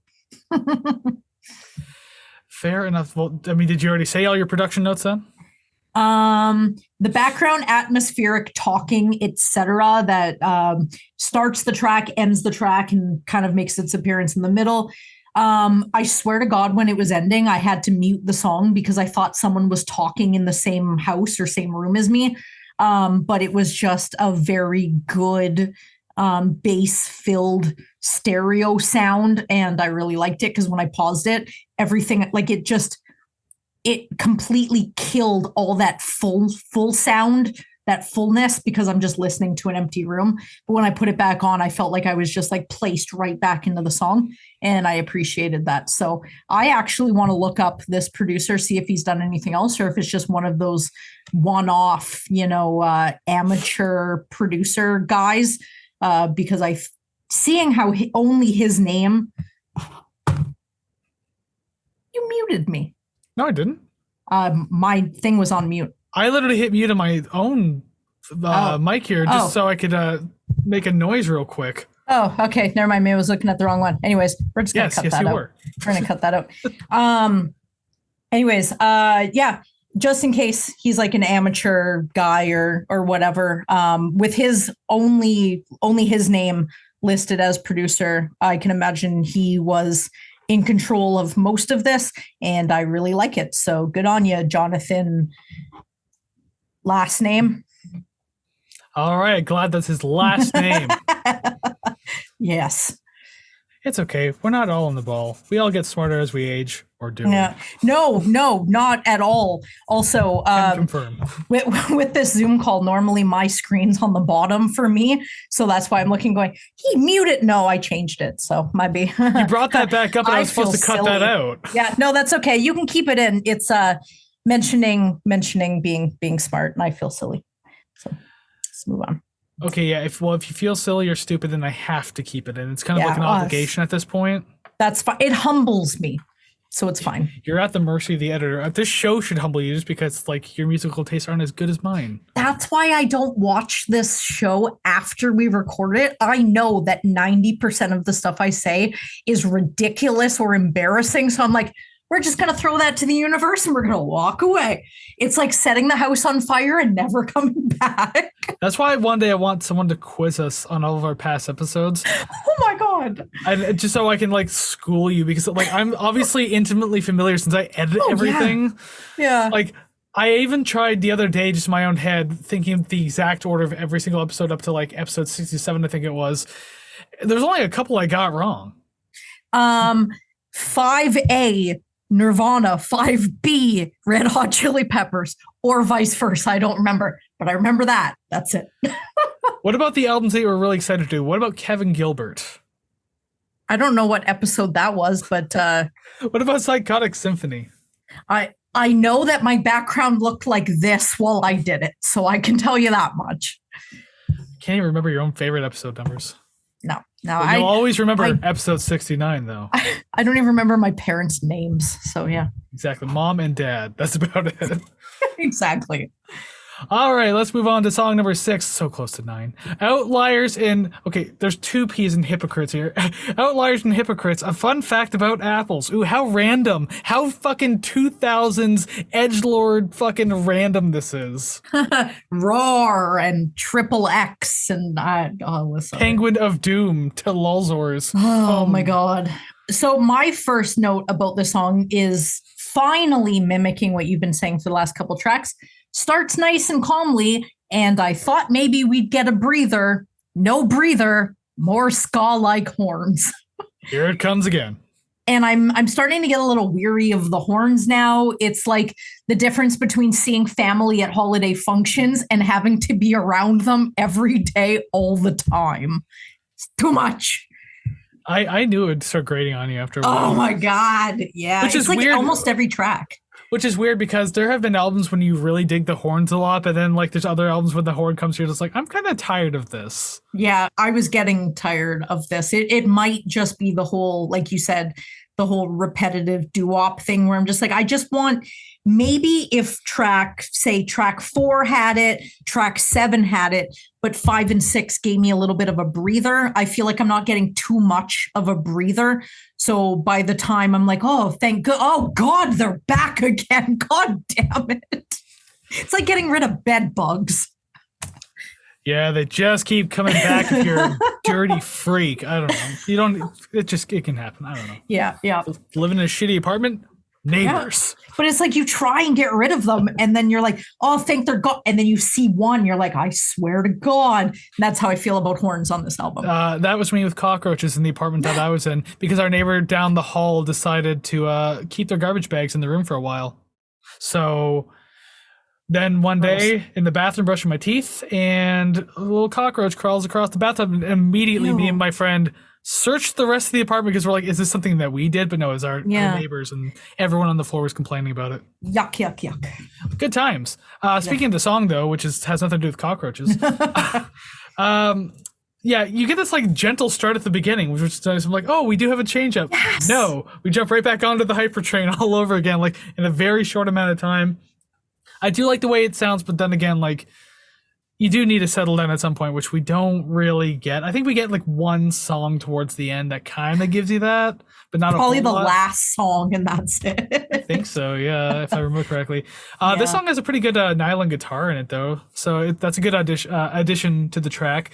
Fair enough. Well, I mean, did you already say all your production notes then? The background atmospheric talking, etc., that starts the track, ends the track, and kind of makes its appearance in the middle. I swear to God, when it was ending, I had to mute the song because I thought someone was talking in the same house or same room as me. But it was just a very good bass-filled stereo sound, and I really liked it because when I paused it, everything, like, it completely killed all that full sound, that fullness, because I'm just listening to an empty room. But when I put it back on, I felt like I was just like placed right back into the song, and I appreciated that. So I actually want to look up this producer, see if he's done anything else, or if it's just one of those one-off, amateur producer guys, because seeing how only his name. You muted me. No, I didn't. My thing was on mute. I literally hit mute on my own mic here just so I could make a noise real quick. Oh, okay. Never mind. Maybe I was looking at the wrong one. Anyways, we're just gonna cut that out. We're gonna cut that out. Anyways, yeah. Just in case he's like an amateur guy or whatever, with his only his name listed as producer, I can imagine he was in control of most of this, and I really like it. So good on you, Jonathan. Last name. All right, glad that's his last name. Yes. It's okay. We're not all on the ball. We all get smarter as we age, or do. Yeah. No, not at all. Also, confirm. With this Zoom call, normally my screen's on the bottom for me, so that's why I'm looking, going, he muted. No, I changed it, so might be. You brought that back up, and I was supposed to cut that out. Yeah, no, that's okay. You can keep it in. It's mentioning being smart, and I feel silly. So let's move on. Okay, yeah. If you feel silly or stupid, then I have to keep it in. It's kind of like an obligation at this point. That's fine. It humbles me, so it's fine. You're at the mercy of the editor. This show should humble you just because, like, your musical tastes aren't as good as mine. That's why I don't watch this show after we record it. I know that 90% of the stuff I say is ridiculous or embarrassing, so I'm like, we're just going to throw that to the universe and we're going to walk away. It's like setting the house on fire and never coming back. That's why one day I want someone to quiz us on all of our past episodes. Oh my God. And just so I can, like, school you, because, like, I'm obviously intimately familiar since I edit everything. Yeah. Like, I even tried the other day, just in my own head, thinking of the exact order of every single episode up to, like, episode 67, I think it was. There's only a couple I got wrong. 5A, Nirvana, 5B, Red Hot Chili Peppers, or vice versa. I don't remember, but I remember that. That's it. What about the albums that you were really excited to do? What about Kevin Gilbert? I don't know what episode that was, but what about Psychotic Symphony? I know that my background looked like this while I did it, so I can tell you that much. Can't even remember your own favorite episode numbers. No. Well, you'll always remember episode 69, though. I don't even remember my parents' names, so yeah. Exactly. Mom and dad. That's about it. Exactly. All right, let's move on to song number 6. So close to 9. Outliers and... Okay, there's 2 P's in hypocrites here. Outliers and hypocrites. A fun fact about apples. Ooh, how random. How fucking 2000s edgelord fucking random this is. Roar and Triple X and... Penguin of Doom to Lulzors. Oh my God. So my first note about the song is finally mimicking what you've been saying for the last couple tracks. Starts nice and calmly, and I thought maybe we'd get a breather. No breather, more ska-like horns. Here it comes again. And I'm starting to get a little weary of the horns now. It's like the difference between seeing family at holiday functions and having to be around them every day, all the time. It's too much. I knew it would start grating on you after a while. Oh my God. Yeah. Which is like weird. Almost every track. Which is weird because there have been albums when you really dig the horns a lot, but then, like, there's other albums when the horn comes here, just like, I'm kind of tired of this. Yeah, I was getting tired of this. It might just be the whole, like you said, the whole repetitive doo-wop thing where I'm just like, I just want, maybe if track 4 had it, track 7 had it, but 5 and 6 gave me a little bit of a breather. I feel like I'm not getting too much of a breather. So by the time I'm like, oh, thank God, oh God, they're back again. God damn it. It's like getting rid of bed bugs. Yeah, they just keep coming back if you're a dirty freak. I don't know. It can happen. I don't know. Yeah. Living in a shitty apartment, neighbors. Yeah. But it's like you try and get rid of them, and then you're like, oh, thank they're gone. And then you see one, you're like, I swear to God. And that's how I feel about horns on this album. That was me with cockroaches in the apartment that I was in, because our neighbor down the hall decided to keep their garbage bags in the room for a while. So then one day in the bathroom brushing my teeth, and a little cockroach crawls across the bathtub, and immediately me and my friend searched the rest of the apartment because we're like, is this something that we did? But no, it was our neighbors, and everyone on the floor was complaining about it. Yuck. Good times. Speaking of the song, though, which has nothing to do with cockroaches. Yeah, you get this like gentle start at the beginning, which is nice. I'm like, oh, we do have a change up. Yes. No, we jump right back onto the hyper train all over again, like in a very short amount of time. I do like the way it sounds, but then again, like, you do need to settle down at some point, which we don't really get. I think we get like one song towards the end that kind of gives you that, but not probably a whole the lot. Last song, and that's it. I think so, yeah, if I remember correctly. This song has a pretty good nylon guitar in it, though, so that's a good addition to the track.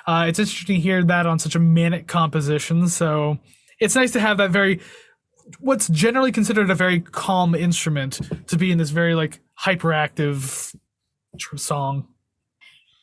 It's interesting to hear that on such a manic composition, so it's nice to have that what's generally considered a very calm instrument to be in this very like hyperactive song.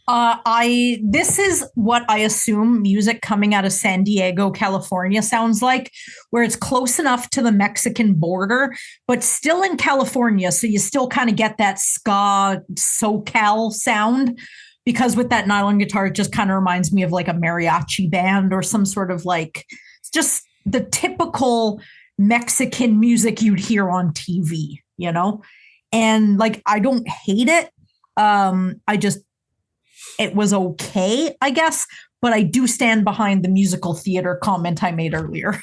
This is what I assume music coming out of San Diego, California sounds like, where it's close enough to the Mexican border, but still in California. So you still kind of get that ska SoCal sound, because with that nylon guitar, it just kind of reminds me of like a mariachi band or some sort of like, just the typical Mexican music you'd hear on TV, you know? And like, I don't hate it. It was okay, I guess, but I do stand behind the musical theater comment I made earlier.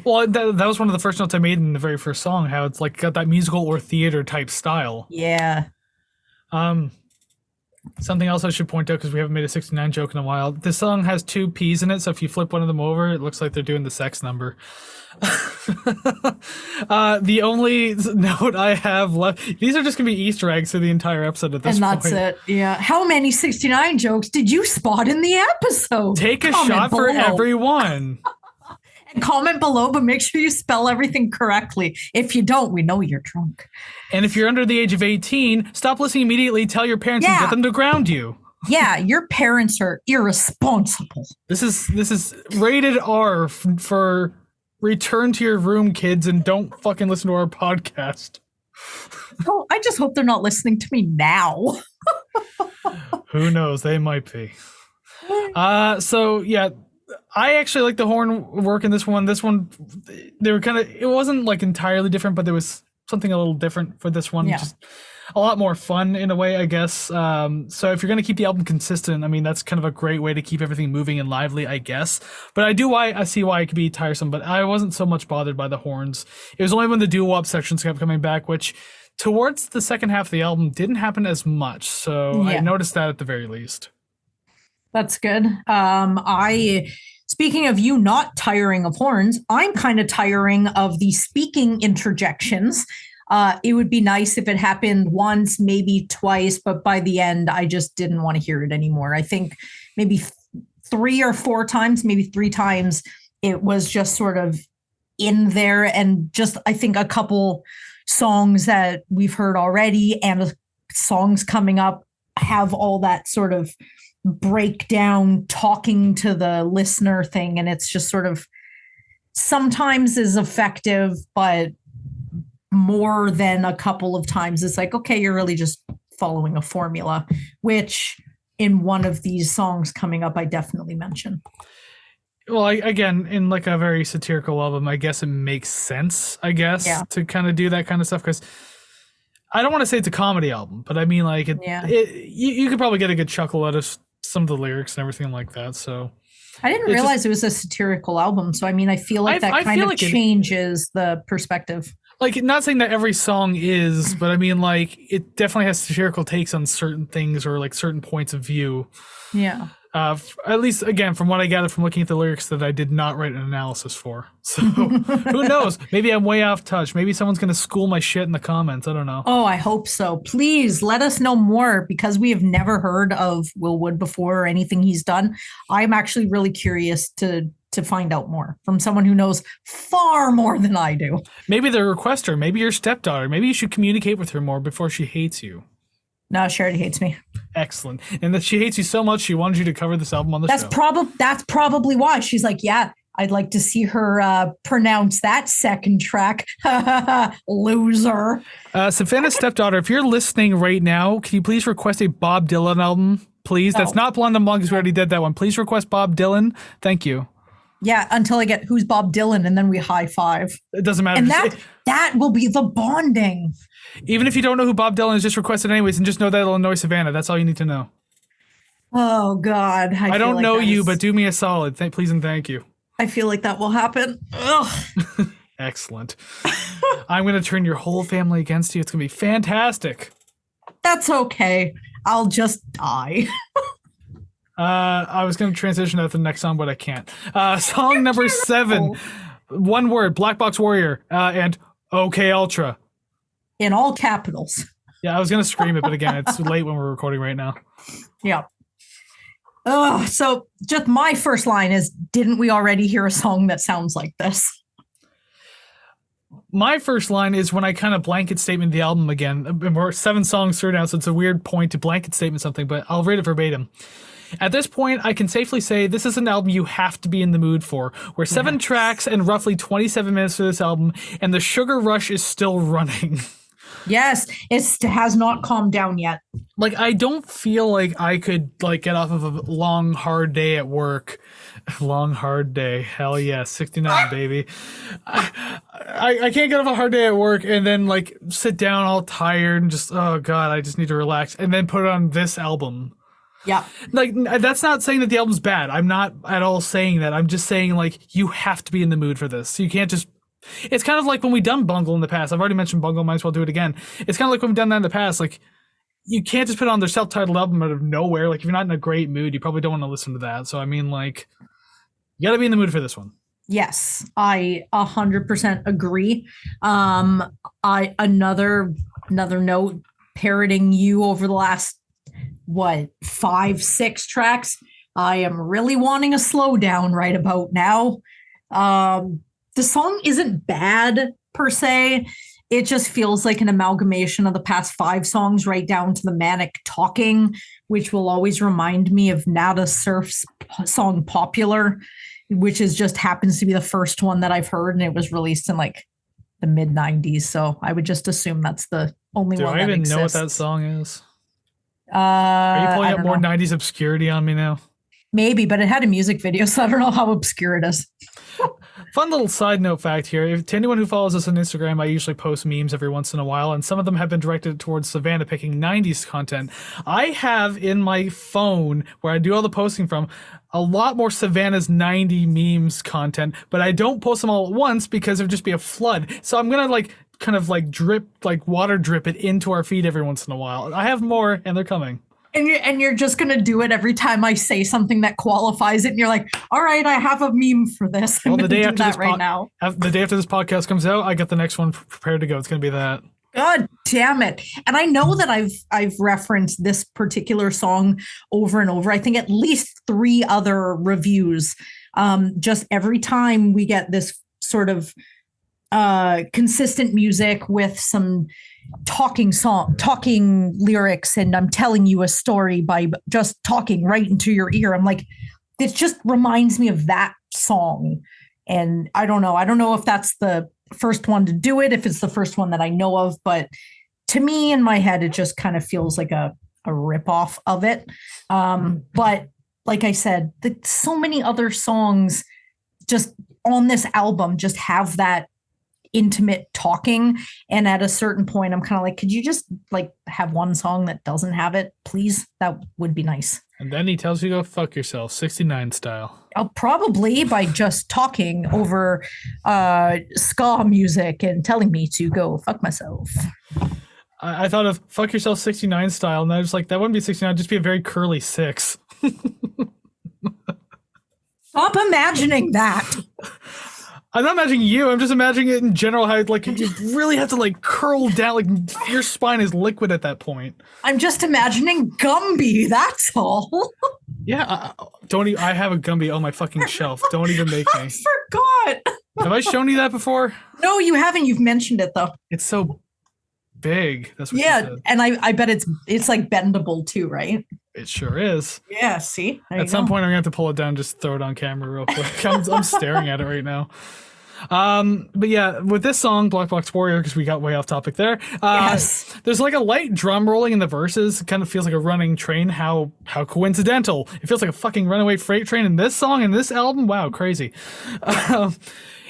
Well, that was one of the first notes I made in the very first song, how it's like got that musical or theater type style. Yeah. Something else I should point out, because we haven't made a 69 joke in a while. This song has 2 P's in it, so if you flip one of them over, it looks like they're doing the sex number. The only note I have left, these are just going to be Easter eggs through the entire episode at this point. And that's it. Yeah. How many 69 jokes did you spot in the episode? Take a shot for everyone. And comment below, but make sure you spell everything correctly. If you don't, we know you're drunk. And if you're under the age of 18, stop listening immediately, tell your parents and get them to ground you. Yeah, your parents are irresponsible. This is rated R for return to your room, kids, and don't fucking listen to our podcast. Oh, I just hope they're not listening to me now. Who knows? They might be. So yeah, I actually like the horn work in this one. This one, they were it wasn't like entirely different, but there was something a little different for this one. Yeah. Just a lot more fun in a way, I guess. So if you're going to keep the album consistent, I mean, that's kind of a great way to keep everything moving and lively, I guess. But I see why it could be tiresome, but I wasn't so much bothered by the horns. It was only when the doo-wop sections kept coming back, which towards the second half of the album didn't happen as much. So I noticed that at the very least. That's good. Speaking of you not tiring of horns, I'm kind of tiring of the speaking interjections. It would be nice if it happened once, maybe twice, but by the end, I just didn't want to hear it anymore. I think maybe 3 or 4 times, maybe 3 times, it was just sort of in there. And just, I think a couple songs that we've heard already and songs coming up have all that sort of breakdown, talking to the listener thing. And it's just sort of sometimes is effective, but more than a couple of times it's like, okay, you're really just following a formula, which in one of these songs coming up, I definitely mention. Well, again, in like a very satirical album, I guess it makes sense, to kind of do that kind of stuff, because I don't want to say it's a comedy album, but I mean, like, you could probably get a good chuckle out of some of the lyrics and everything like that. So I didn't realize it was a satirical album. So, I mean, I feel like that kind of changes the perspective. Like, not saying that every song is, but I mean, like, it definitely has satirical takes on certain things or like certain points of view. Yeah. At least, again, from what I gathered from looking at the lyrics that I did not write an analysis for. So who knows? Maybe I'm way off touch. Maybe someone's going to school my shit in the comments. I don't know. Oh, I hope so. Please let us know more, because we have never heard of Will Wood before or anything he's done. I'm actually really curious to find out more from someone who knows far more than I do. Maybe the requester, maybe your stepdaughter. Maybe you should communicate with her more before she hates you. No, she already hates me. Excellent. And that she hates you so much, she wanted you to cover this album on the show. That's probably why. She's like, yeah, I'd like to see her pronounce that second track. Loser. Savannah's stepdaughter, if you're listening right now, can you please request a Bob Dylan album? Please. No. That's not Blonde on Blonde, because we already did that one. Please request Bob Dylan. Thank you. Yeah, until I get who's Bob Dylan, and then we high five. It doesn't matter. And that will be the bonding. Even if you don't know who Bob Dylan is, just request it anyways, and just know that it'll annoy Savannah. That's all you need to know. Oh, God. I don't know you, but do me a solid. Please and thank you. I feel like that will happen. Ugh. Excellent. I'm going to turn your whole family against you. It's going to be fantastic. That's okay. I'll just die. I was going to transition to the next song, but I can't. Song number 7. One word, Black Box Warrior, and OK Ultra. In all capitals. Yeah, I was going to scream it, but again, it's late when we're recording right now. Yeah. So just my first line is, didn't we already hear a song that sounds like this? My first line is when I kind of blanket statement the album again. And we're 7 songs through now, so it's a weird point to blanket statement something, but I'll read it verbatim. At this point, I can safely say this is an album you have to be in the mood for. We're 7 tracks and roughly 27 minutes for this album, and the sugar rush is still running. Yes, it has not calmed down yet. Like, I don't feel like I could like get off of a long, hard day at work. Long, hard day. Hell yeah, 69, baby. I can't get off a hard day at work and then like sit down all tired and just, oh God, I just need to relax, and then put on this album. Yeah. Like, that's not saying that the album's bad. I'm not at all saying that. I'm just saying, like, you have to be in the mood for this. You can't just... It's kind of like when we've done Bungle in the past. I've already mentioned Bungle, might as well do it again. It's kind of like when we've done that in the past. Like, you can't just put on their self-titled album out of nowhere. Like, if you're not in a great mood, you probably don't want to listen to that. So, I mean, like, you got to be in the mood for this one. Yes, I 100% agree. Another note, parroting you over the last 5-6 tracks, I am really wanting a slowdown right about now. The song isn't bad per se. It just feels like an amalgamation of the past 5 songs, right down to the manic talking, which will always remind me of Nada Surf's song Popular, which is just happens to be the first one that I've heard, and it was released in like the mid 90s. So I would just assume that's the only one that exists. Do I even know what that song is? Are you pulling up more 90s obscurity on me now? Maybe, but it had a music video, so I don't know how obscure it is. Fun little side note fact here. To anyone who follows us on Instagram, I usually post memes every once in a while, and some of them have been directed towards Savannah picking 90s content. I have in my phone, where I do all the posting from, a lot more Savannah's 90 memes content, but I don't post them all at once because it would just be a flood. So I'm going to kind of drip, water drip it into our feed every once in a while. I have more, and they're coming. And you're just going to do it every time I say something that qualifies it. And you're like, all right, I have a meme for this. I'm going to do that right now. The day after this podcast comes out, I got the next one prepared to go. It's going to be that. God damn it. And I know that I've referenced this particular song over and over. I think at least 3 other reviews. Just every time we get this sort of consistent music with some talking lyrics, and I'm telling you a story by just talking right into your ear. I'm like, it just reminds me of that song. And I don't know if that's the first one to do it, if it's the first one that I know of, but to me in my head, it just kind of feels like a ripoff of it. But like I said, so many other songs just on this album just have that intimate talking. And at a certain point, I'm kind of like, could you just like have one song that doesn't have it, please? That would be nice. And then he tells you to go fuck yourself, 69 style. Probably by just talking over ska music and telling me to go fuck myself. I thought of fuck yourself 69 style, and I was like, that wouldn't be 69, it'd just be a very curly 6. Stop imagining that. I'm not imagining you, I'm just imagining it in general, how like you really have to like curl down, like your spine is liquid at that point. I'm just imagining Gumby, that's all. Yeah, don't even, I have a Gumby on my fucking shelf. Don't even make me. I forgot. Have I shown you that before? No, you haven't. You've mentioned it though. It's so big. That's what she Yeah, said. and I bet it's like bendable too, right? It sure is. Yeah, see? There At some point, I'm gonna have to pull it down, just throw it on camera real quick. I'm staring at it right now. But yeah, with this song, Black Box Warrior, because we got way off topic there. Yes. There's like a light drum rolling in the verses. It kind of feels like a running train. How coincidental! It feels like a fucking runaway freight train in this song and this album. Wow, crazy.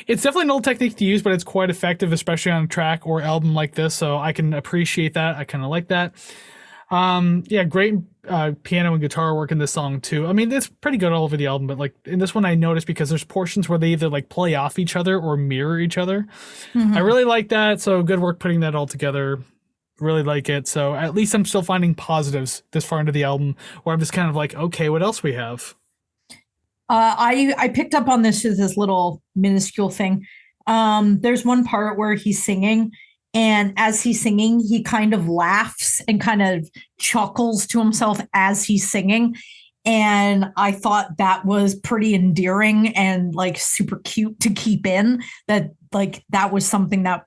It's definitely an old technique to use, but it's quite effective, especially on a track or album like this. So I can appreciate that. I kind of like that. Yeah, great piano and guitar work in this song too. I mean, it's pretty good all over the album, but like in this one I noticed because there's portions where they either like play off each other or mirror each other. Mhm. I really like that, so good work putting that all together. Really like it. So at least I'm still finding positives this far into the album, where I'm just kind of like, okay, what else we have? I picked up on this little minuscule thing. There's one part where he's singing, and as he's singing, he kind of laughs and kind of chuckles to himself as he's singing. And I thought that was pretty endearing and like super cute to keep in. That like that was something that,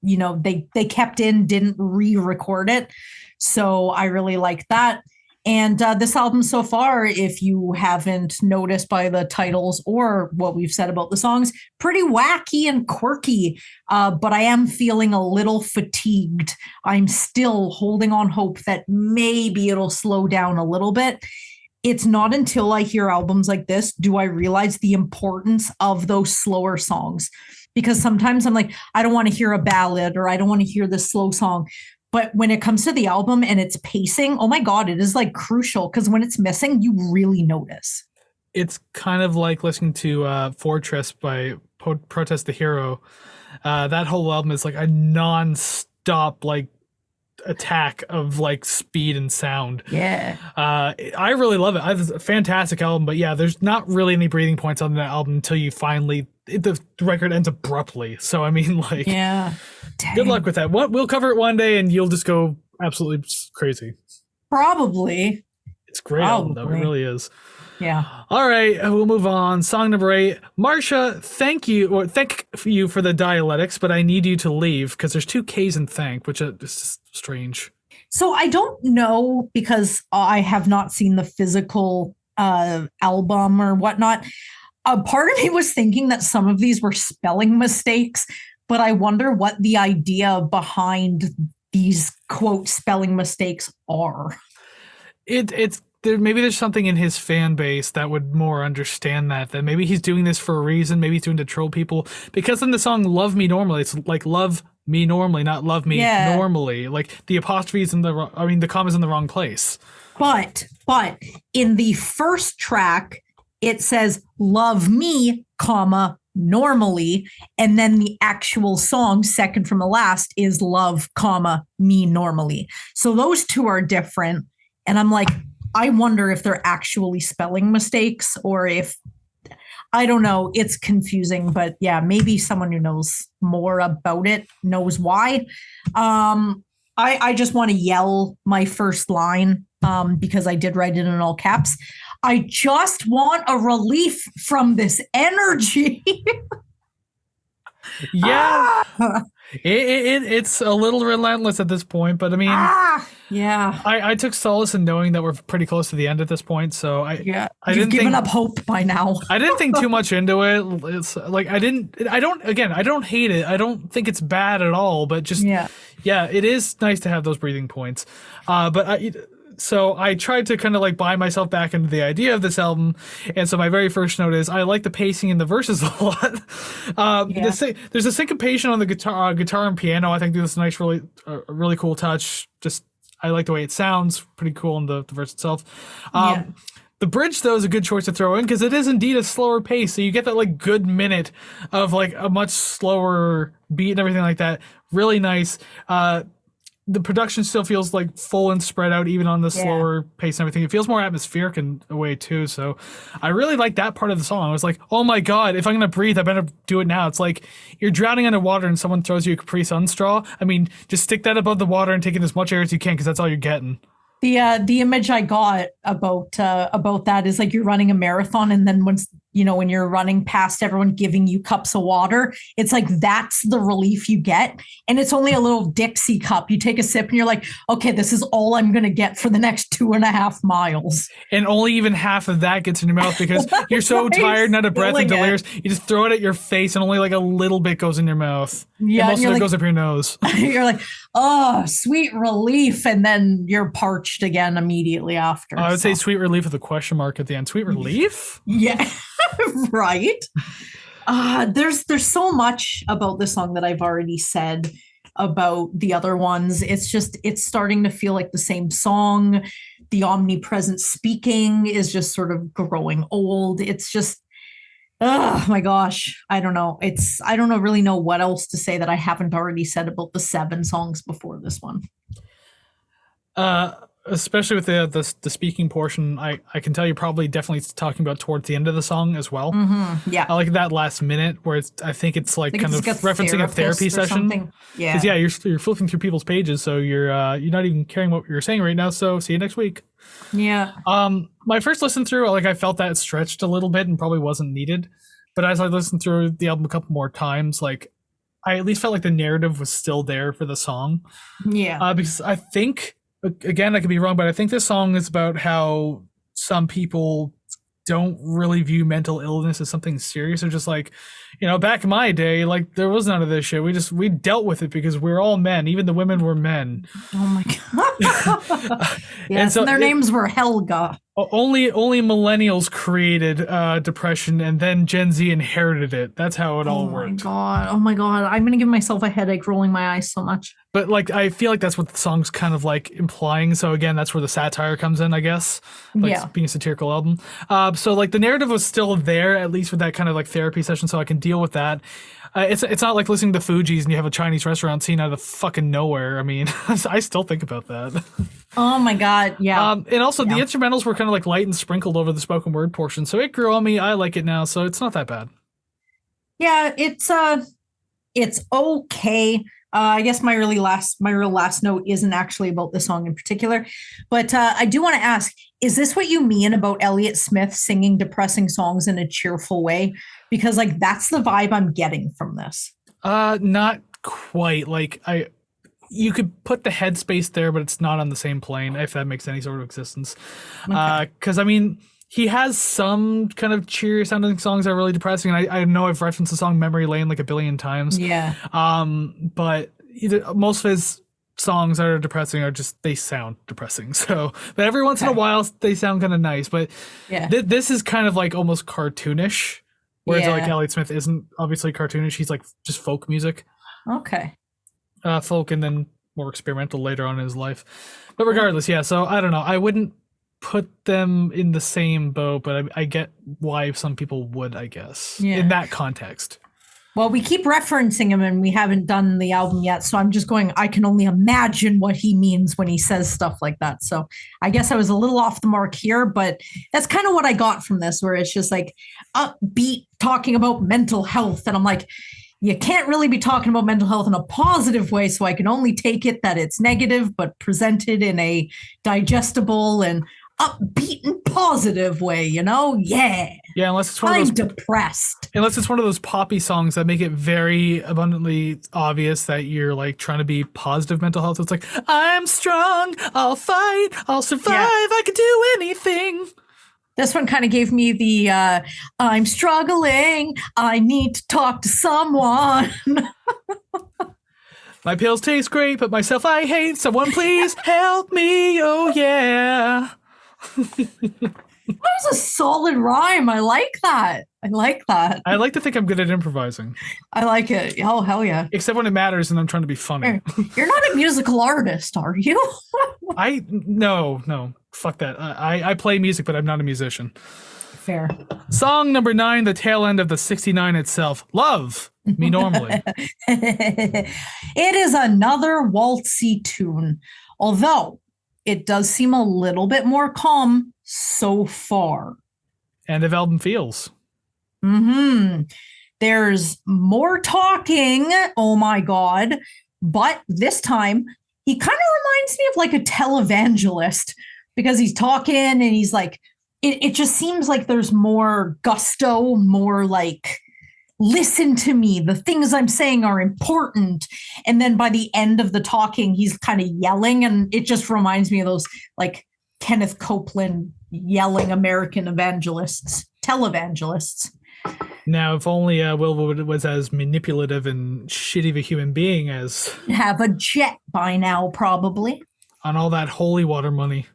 you know, they kept in, didn't re-record it. So I really liked that. And this album so far, if you haven't noticed by the titles or what we've said about the songs, pretty wacky and quirky. But I am feeling a little fatigued. I'm still holding on hope that maybe it'll slow down a little bit. It's not until I hear albums like this do I realize the importance of those slower songs. Because sometimes I'm like, I don't want to hear a ballad or I don't want to hear this slow song. But when it comes to the album and its pacing, oh my God, it is like crucial, because when it's missing, you really notice. It's kind of like listening to Fortress by Protest the Hero. That whole album is like a non-stop like attack of like speed and sound. Yeah. I really love it. It's a fantastic album, but yeah, there's not really any breathing points on that album until you finally the record ends abruptly. So I mean, like, yeah. Good luck with that. We'll cover it one day, and you'll just go absolutely crazy. Probably. It's a great album, though. It really is. Yeah. All right, we'll move on. Song number 8. Marcia, thank you for the dialectics, but I need you to leave because there's 2 K's in thank, which is strange. So I don't know, because I have not seen the physical album or whatnot. A part of me was thinking that some of these were spelling mistakes, but I wonder what the idea behind these quote spelling mistakes are. It's there. Maybe there's something in his fan base that would more understand that maybe he's doing this for a reason. Maybe he's doing to troll people, because in the song "Love Me Normally," it's like "Love Me Normally," not "Love Me Normally." Like the apostrophe is the comma's in the wrong place. But in the first track, it says "Love Me, comma normally," and then the actual song, second from the last, is "Love, comma me normally." So those 2 are different, and I'm like, I wonder if they're actually spelling mistakes or if, I don't know. It's confusing, but yeah, maybe someone who knows more about it knows why. I just want to yell my first line because I did write it in all caps. I just want a relief from this energy. Yeah. It's a little relentless at this point, but I mean, yeah. I took solace in knowing that we're pretty close to the end at this point, so I You've given up hope by now. I didn't think too much into it. It's like I don't hate it. I don't think it's bad at all, but just yeah, it is nice to have those breathing points. But So I tried to kind of like buy myself back into the idea of this album, and so my very first note is I like the pacing in the verses a lot. There's a syncopation on the guitar and piano. I think this nice, really cool touch. Just I like the way it sounds. Pretty cool in the verse itself. The bridge, though, is a good choice to throw in because it is indeed a slower pace. So you get that like good minute of like a much slower beat and everything like that. Really nice. The production still feels like full and spread out, even on the slower pace and everything. It feels more atmospheric in a way too. So I really like that part of the song. I was like, oh my God, if I'm going to breathe, I better do it now. It's like you're drowning underwater and someone throws you a Capri Sun straw. I mean, just stick that above the water and take in as much air as you can because that's all you're getting. The image I got about that is like you're running a marathon, and then when you're running past everyone giving you cups of water, it's like that's the relief you get, and it's only a little Dixie cup. You take a sip, and you're like, okay, this is all I'm gonna get for the next 2.5 miles, and only even half of that gets in your mouth because you're so tired and out of breath and delirious. You just throw it at your face, and only like a little bit goes in your mouth. Yeah, and most of it goes up your nose. You're like, oh, sweet relief, and then you're parched again immediately after. I would say sweet relief with a question mark at the end. Sweet relief? Yeah, right. There's so much about this song that I've already said about the other ones. It's starting to feel like the same song. The omnipresent speaking is just sort of growing old. It's just, oh my gosh, I don't know. I don't really know what else to say that I haven't already said about the 7 songs before this one. Especially with the speaking portion, I can tell you're probably definitely talking about towards the end of the song as well. Mm-hmm. Yeah, I like that last minute where I think it's like kind of referencing a therapy session. Something. Yeah, because you're flipping through people's pages, so you're not even caring what you're saying right now. So see you next week. Yeah. My first listen through, like I felt that it stretched a little bit and probably wasn't needed. But as I listened through the album a couple more times, like I at least felt like the narrative was still there for the song. Yeah. Because I think, again, I could be wrong, but I think this song is about how some people don't really view mental illness as something serious. They're just like, back in my day, like there was none of this shit. We dealt with it because we're all men. Even the women were men. Oh my God. Yes, and their names were Helga. Only millennials created depression, and then Gen Z inherited it. That's how it all worked. Oh my God. I'm going to give myself a headache rolling my eyes so much. But like, I feel like that's what the song's kind of like implying. So again, that's where the satire comes in, I guess. Like being a satirical album. So like the narrative was still there, at least with that kind of like therapy session, so I can deal with that. It's not like listening to Fugees and you have a Chinese restaurant scene out of fucking nowhere. I mean, I still think about that. Oh my God, yeah. And also the instrumentals were kind of like light and sprinkled over the spoken word portion, so it grew on me. I like it now, so it's not that bad. Yeah, it's okay. I guess my real last note isn't actually about the song in particular, but I do want to ask: is this what you mean about Elliott Smith singing depressing songs in a cheerful way? Because like that's the vibe I'm getting from this. Not quite. Like you could put the headspace there, but it's not on the same plane, if that makes any sort of existence. Okay. Because I mean, he has some kind of cheery sounding songs that are really depressing. And I know I've referenced the song Memory Lane like a billion times. Yeah. But most of his songs that are depressing are just, they sound depressing. So, but every once in a while they sound kind of nice. But this is kind of like almost cartoonish. Whereas like Elliott Smith isn't obviously cartoonish. He's like just folk music. Okay. Folk and then more experimental later on in his life. But regardless, so I don't know. I wouldn't put them in the same boat, but I get why some people would, I guess, in that context. Well, we keep referencing him and we haven't done the album yet. So I'm just going, I can only imagine what he means when he says stuff like that. So I guess I was a little off the mark here, but that's kind of what I got from this, where it's just like upbeat talking about mental health. And I'm like, you can't really be talking about mental health in a positive way. So I can only take it that it's negative, but presented in a digestible and upbeat and positive way, Yeah. Yeah, unless it's one of those depressed. Unless it's one of those poppy songs that make it very abundantly obvious that you're like trying to be positive mental health. It's like, I'm strong, I'll fight, I'll survive, I can do anything. This one kind of gave me the I'm struggling, I need to talk to someone. My pills taste great, but myself I hate. Someone please help me. Oh, yeah. That was a solid rhyme. I like that. I like to think I'm good at improvising. I like it. Oh, hell yeah. Except when it matters and I'm trying to be funny. You're not a musical artist, are you? No. Fuck that. I play music, but I'm not a musician. Fair. Song number 9, the tail end of the 69 itself. Love Me Normally. It is another waltzy tune, although it does seem a little bit more calm so far. End of album feels. There's more talking. Oh my God. But this time, he kind of reminds me of like a televangelist because he's talking and he's like, it just seems like there's more gusto, more like, listen to me. The things I'm saying are important. And then by the end of the talking, he's kind of yelling. And it just reminds me of those like Kenneth Copeland yelling American televangelists. Now, if only Will was as manipulative and shitty of a human being as... Have a jet by now, probably. On all that holy water money.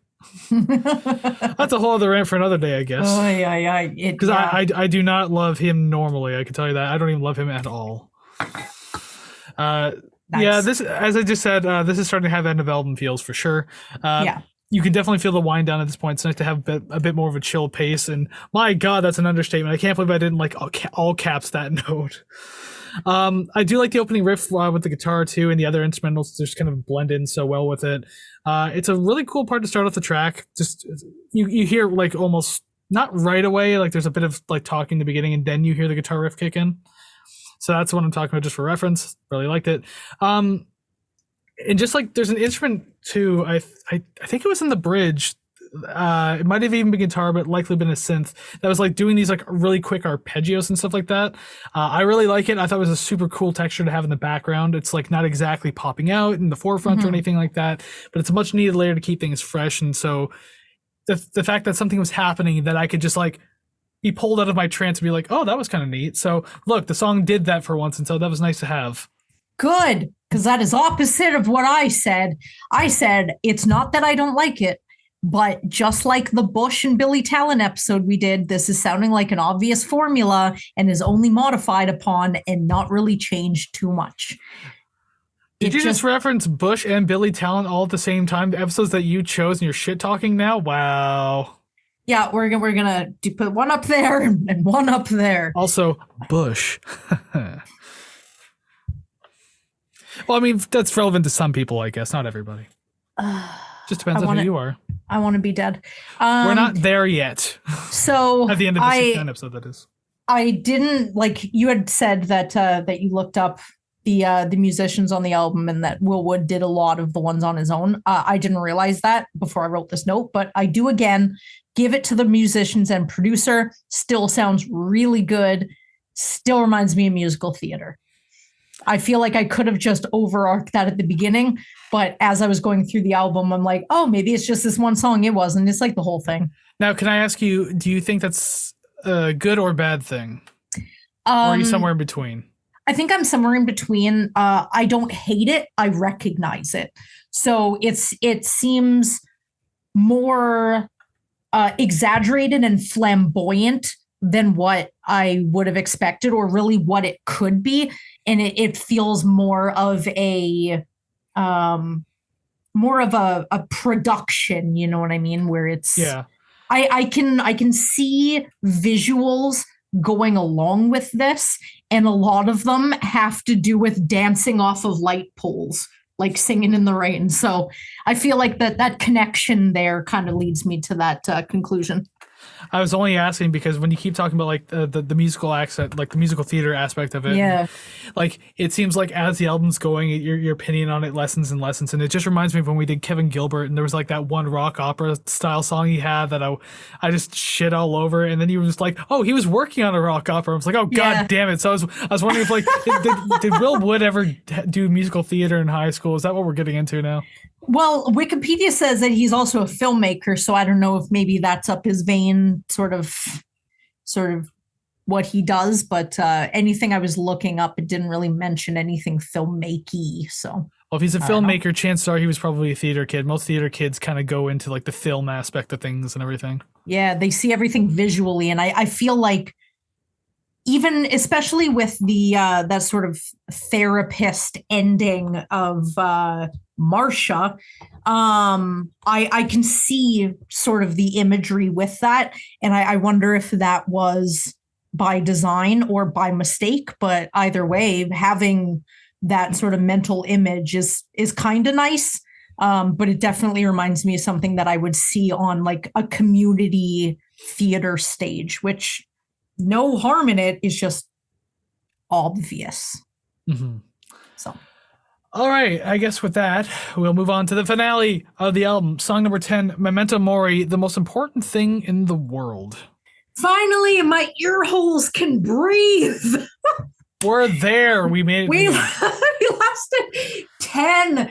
That's a whole other rant for another day, I guess. Oh, yeah. Because I do not love him normally. I can tell you that. I don't even love him at all. Nice. Yeah, this, as I just said, this is starting to have end of album feels for sure. Yeah. You can definitely feel the wind down at this point. It's nice to have a bit more of a chill pace. And my God, that's an understatement. I can't believe I didn't like all caps that note. I do like the opening riff with the guitar too, and the other instrumentals just kind of blend in so well with it. It's a really cool part to start off the track. Just you hear like almost not right away, like there's a bit of like talking in the beginning, and then you hear the guitar riff kick in. So that's what I'm talking about, just for reference. Really liked it. And just like there's an instrument too, I think it was in the bridge. It might have even been guitar, but likely been a synth that was like doing these like really quick arpeggios and stuff like that. I really like it. I thought it was a super cool texture to have in the background. It's like not exactly popping out in the forefront or anything like that, but it's a much needed layer to keep things fresh. And so the fact that something was happening that I could just like be pulled out of my trance and be like, oh, that was kind of neat. So look, the song did that for once, and so that was nice to have. Good, because that is opposite of what I said. I said, it's not that I don't like it, but just like the Bush and Billy Talent episode we did, this is sounding like an obvious formula and is only modified upon and not really changed too much. Did you just reference Bush and Billy Talent all at the same time? The episodes that you chose and you're shit talking now? Wow. Yeah, we're gonna put one up there and one up there. Also, Bush. Well, I mean, that's relevant to some people, I guess, not everybody. Just depends on who you are. I want to be dead. We're not there yet. So at the end of the 69 episode, that is. I didn't like you had said that that you looked up the musicians on the album and that Will Wood did a lot of the ones on his own. I didn't realize that before I wrote this note, but I do again give it to the musicians and producer. Still sounds really good. Still reminds me of musical theater. I feel like I could have just overarched that at the beginning, but as I was going through the album, I'm like, oh, maybe it's just this one song. It wasn't. It's like the whole thing. Now, can I ask you, do you think that's a good or bad thing? Or are you somewhere in between? I think I'm somewhere in between. I don't hate it. I recognize it. So it seems more exaggerated and flamboyant than what I would have expected or really what it could be. And it feels more of a production, you know what I mean? Where it's, yeah, I can see visuals going along with this. And a lot of them have to do with dancing off of light poles, like Singing in the Rain. So I feel like that connection there kind of leads me to that conclusion. I was only asking because when you keep talking about like the musical accent, like the musical theater aspect of it, yeah, like it seems like as the album's going, your opinion on it lessens and lessens, and it just reminds me of when we did Kevin Gilbert, and there was like that one rock opera style song he had that I just shit all over, and then you were just like, oh, he was working on a rock opera. I was like, oh god damn it! So I was wondering if like did Will Wood ever do musical theater in high school? Is that what we're getting into now? Well, Wikipedia says that he's also a filmmaker, so I don't know if maybe that's up his vein, sort of what he does, but anything I was looking up, it didn't really mention anything filmmaky. So, well, if he's a filmmaker, chances are he was probably a theater kid. Most theater kids kind of go into like the film aspect of things and everything. Yeah, they see everything visually, and I feel like even especially with the that sort of therapist ending of Marsha, I can see sort of the imagery with that, and I wonder if that was by design or by mistake. But either way, having that sort of mental image is kind of nice. But it definitely reminds me of something that I would see on like a community theater stage, which no harm in it, is just obvious. Mm-hmm. So, all right, I guess with that, we'll move on to the finale of the album. Song number 10, Memento Mori, the most important thing in the world. Finally, my ear holes can breathe. We're there. We made it. We lasted 10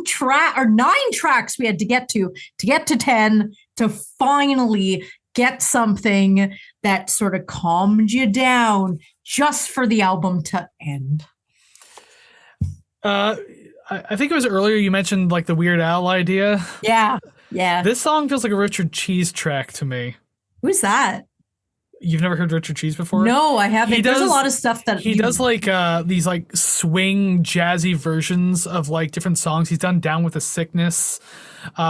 track or 9 tracks we had to get to 10 to finally get something that sort of calmed you down just for the album to end. I think it was earlier you mentioned like the Weird Al idea. Yeah. This song feels like a Richard Cheese track to me. Who's that? You've never heard Richard Cheese before? No, I haven't. There's a lot of stuff that he does like these like swing jazzy versions of like different songs. He's done Down with the Sickness,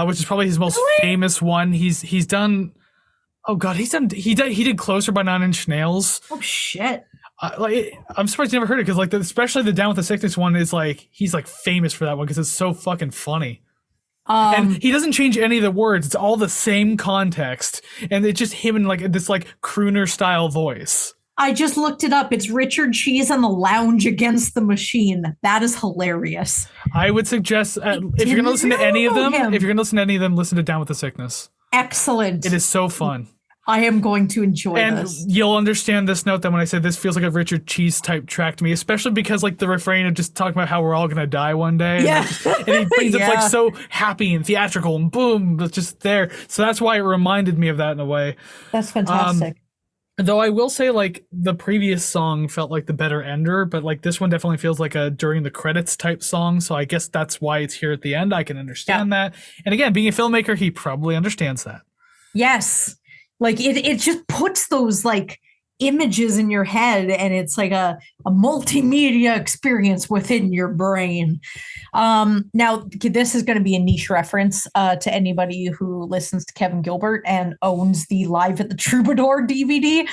which is probably his most famous one. He's done. Oh God, he did Closer by 9 Inch Nails. Oh shit. I'm surprised you never heard it because like especially the Down with the Sickness one is like he's like famous for that one because it's so fucking funny. And he doesn't change any of the words. It's all the same context. And it's just him in like this like crooner style voice. I just looked it up. It's Richard Cheese on the Lounge Against the Machine. That is hilarious. I would suggest if you're going to listen to any of them, listen to Down with the Sickness. Excellent. It is so fun. I am going to enjoy this. And you'll understand this note that when I say this feels like a Richard Cheese type track to me, especially because like the refrain of just talking about how we're all going to die one day. Yeah. And he brings it like so happy and theatrical and boom, it's just there. So that's why it reminded me of that in a way. That's fantastic. Though I will say like the previous song felt like the better ender, but like this one definitely feels like a during the credits type song. So I guess that's why it's here at the end. I can understand that. And again, being a filmmaker, he probably understands that. Yes. Like it just puts those like images in your head, and it's like a multimedia experience within your brain. Now this is going to be a niche reference to anybody who listens to Kevin Gilbert and owns the Live at the Troubadour DVD.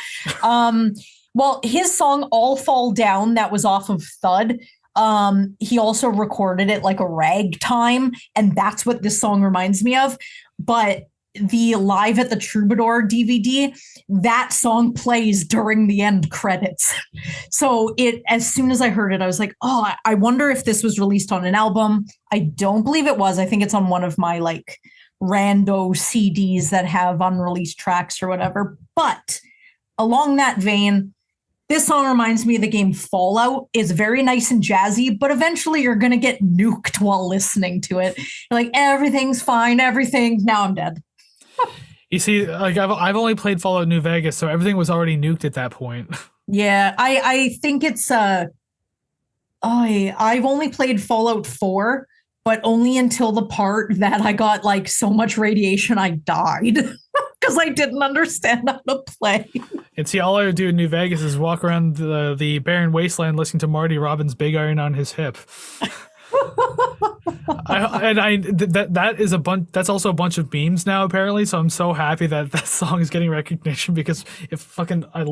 Well, his song All Fall Down, that was off of Thud. He also recorded it like a ragtime, and that's what this song reminds me of. But the Live at the Troubadour DVD, that song plays during the end credits. So as soon as I heard it, I was like, oh, I wonder if this was released on an album. I don't believe it was. I think it's on one of my like rando CDs that have unreleased tracks or whatever. But along that vein, this song reminds me of the game Fallout. It's very nice and jazzy, but eventually you're going to get nuked while listening to it. You're like, everything's fine, now I'm dead. You see, like I've only played Fallout New Vegas, so everything was already nuked at that point. Yeah, I think it's I've only played Fallout 4, but only until the part that I got like so much radiation I died because I didn't understand how to play. And see, all I would do in New Vegas is walk around the barren wasteland listening to Marty Robbins' Big Iron on his hip. That is a bunch. That's also a bunch of memes now, apparently. So I'm so happy that song is getting recognition because I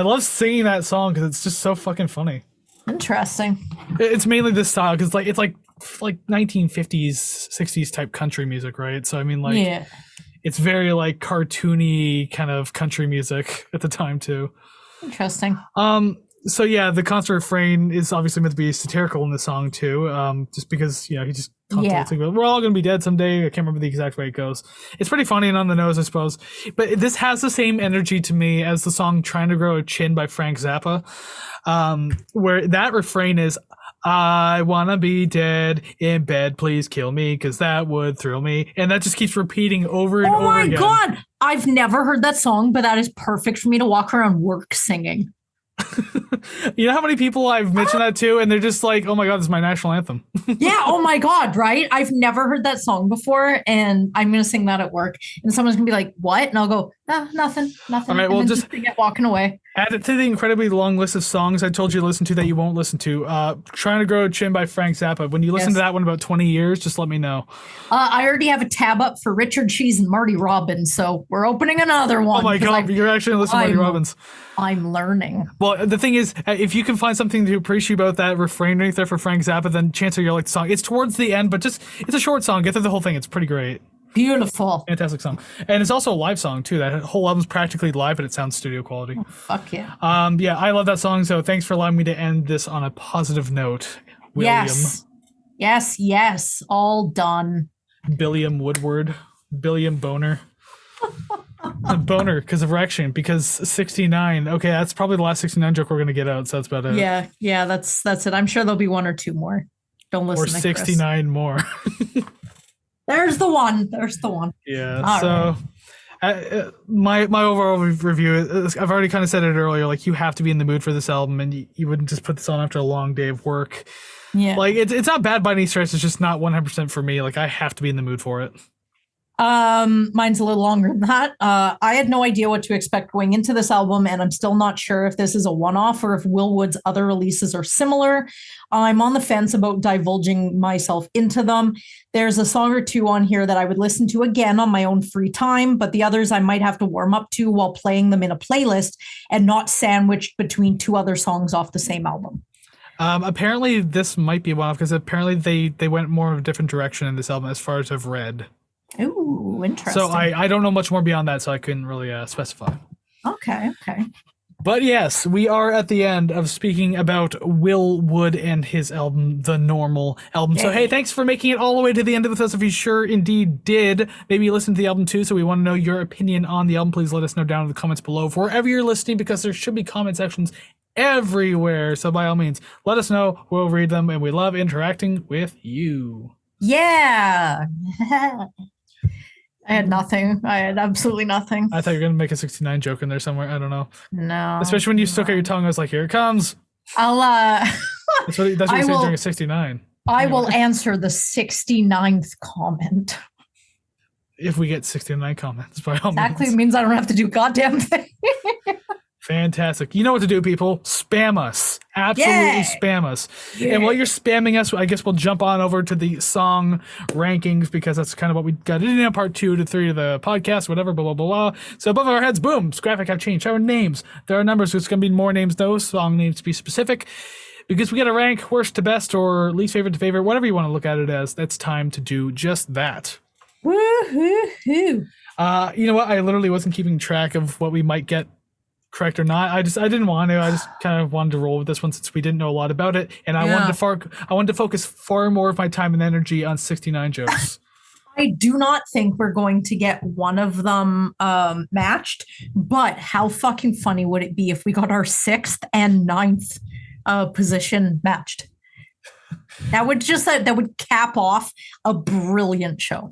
love singing that song because it's just so fucking funny. Interesting. It's mainly this style because it's like 1950s, 60s type country music, right? So I mean, like, yeah. It's very like cartoony kind of country music at the time too. Interesting. So yeah, the constant refrain is obviously meant to be satirical in the song too, just because he just constantly we're all gonna be dead someday. I can't remember the exact way it goes. It's pretty funny and on the nose, I suppose. But this has the same energy to me as the song "Trying to Grow a Chin" by Frank Zappa, where that refrain is I wanna be dead in bed, please kill me, because that would thrill me. And that just keeps repeating over and over again. Oh my God. I've never heard that song, but that is perfect for me to walk around work singing. You know how many people I've mentioned that to, and they're just like, oh my God, this is my national anthem. Yeah, oh my God, right? I've never heard that song before, and I'm going to sing that at work. And someone's going to be like, what? And I'll go, nothing. All right, well, just get walking away. Add it to the incredibly long list of songs I told you to listen to that you won't listen to. Trying to Grow a Chin by Frank Zappa. When you listen to that one in about 20 years, just let me know. I already have a tab up for Richard Cheese and Marty Robbins, so we're opening another one. Oh my God, you're actually listening to Marty Robbins. I'm learning. Well, the thing is, if you can find something to appreciate about that refrain right there for Frank Zappa, then chances are you'll like the song. It's towards the end, but it's a short song. Get through the whole thing. It's pretty great. Beautiful. Fantastic song. And it's also a live song, too. That whole album's practically live, but it sounds studio quality. Oh, fuck yeah. Yeah, I love that song, so thanks for allowing me to end this on a positive note, William. Yes. All done. Billiam Woodward. Billiam Boner. Boner, because of erection, because 69. Okay, that's probably the last 69 joke we're going to get out, so that's about it. Yeah, that's it. I'm sure there'll be one or two more. Don't listen or to 69 Kris. More. There's the one. Yeah. All so my overall review is, I've already kind of said it earlier, like you have to be in the mood for this album, and you wouldn't just put this on after a long day of work. Yeah. Like it's not bad by any stretch. It's just not 100% for me. Like I have to be in the mood for it. Mine's a little longer than that. I had no idea what to expect going into this album, and I'm still not sure if this is a one-off or if Will Wood's other releases are similar. I'm on the fence about divulging myself into them. There's a song or two on here that I would listen to again on my own free time, but the others I might have to warm up to while playing them in a playlist and not sandwiched between two other songs off the same album. Apparently this might be one-off because apparently they went more of a different direction in this album as far as I've read. Ooh, interesting. So I don't know much more beyond that, so I couldn't really specify. Okay. But yes, we are at the end of speaking about Will Wood and his album, The Normal Album. Yay. So hey, thanks for making it all the way to the end with us. If you sure indeed did, maybe you listened to the album too, so we want to know your opinion on the album. Please let us know down in the comments below for wherever you're listening, because there should be comment sections everywhere. So by all means, let us know. We'll read them, and we love interacting with you. Yeah. I had nothing. I had absolutely nothing. I thought you were going to make a 69 joke in there somewhere. I don't know. No. Especially when you stuck out your tongue. I was like, here it comes. I'll, That's what you said during a 69. I will answer the 69th comment. If we get 69 comments, by all means. Exactly means I don't have to do goddamn thing. Fantastic. You know what to do, people. Spam us. Absolutely spam us. Yeah. And while you're spamming us, I guess we'll jump on over to the song rankings, because that's kind of what we got in part 2 to 3 of the podcast, whatever, blah, blah, blah, blah. So above our heads, boom, graphic have changed. Our names. There are numbers, so it's going to be more names, though. Song names to be specific. Because we got to rank worst to best or least favorite to favorite, whatever you want to look at it as. That's time to do just that. Woo-hoo-hoo. You know what? I literally wasn't keeping track of what we might get correct or not. I didn't want to. I just kind of wanted to roll with this one since we didn't know a lot about it, and I wanted to focus far more of my time and energy on 69 jokes. I do not think we're going to get one of them matched, but how fucking funny would it be if we got our 6th and 9th position matched? That would cap off a brilliant show.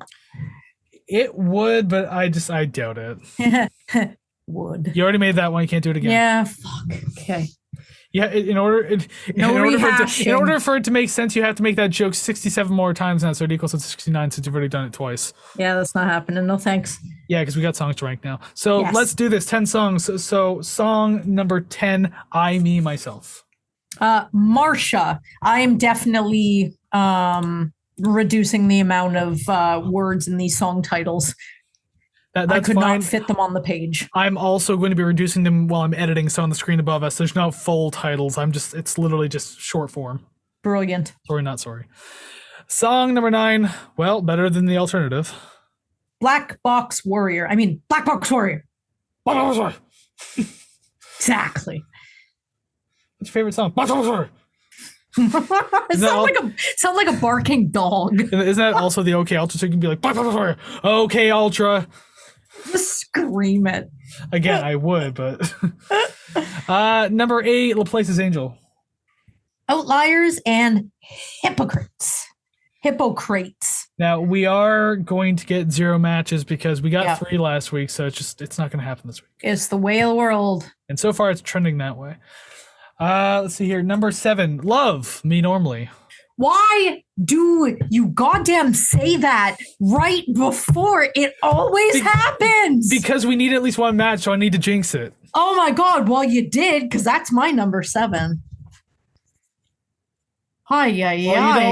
It would, but I doubt it. Would. You already made that one. You can't do it again. Yeah, fuck. Okay. Yeah, in order for it to make sense, you have to make that joke 67 more times now, so it equals to 69 since you've already done it twice. Yeah, that's not happening. No thanks. Yeah, because we got songs to rank now. So Let's do this. 10 songs. So song number 10, I, Me, Myself. Marsha. I am definitely reducing the amount of words in these song titles. I could not fit them on the page. I'm also going to be reducing them while I'm editing, so on the screen above us, there's no full titles. It's literally just short form. Brilliant. Sorry, not sorry. Song number 9, well, better than the alternative. Black Box Warrior. Black Box Warrior. Black Box Warrior. Exactly. What's your favorite song? Black Box Warrior. It sounds like a barking dog. Isn't that also the OK Ultra? So you can be like, Black Box Warrior. OK Ultra. Just scream it. Again, I would, but number 8, Laplace's Angel. Outliers and hypocrites. Hippocrates. Now we are going to get 0 matches because we got Yeah. 3 last week, so it's not going to happen this week. It's the way of the world. And so far, it's trending that way. Let's see here. Number 7, love me normally. Why do you goddamn say that right before it always happens? Because we need at least 1 match, so I need to jinx it. Oh my God. Well, you did, because that's my number 7. Hi, yeah. Well, you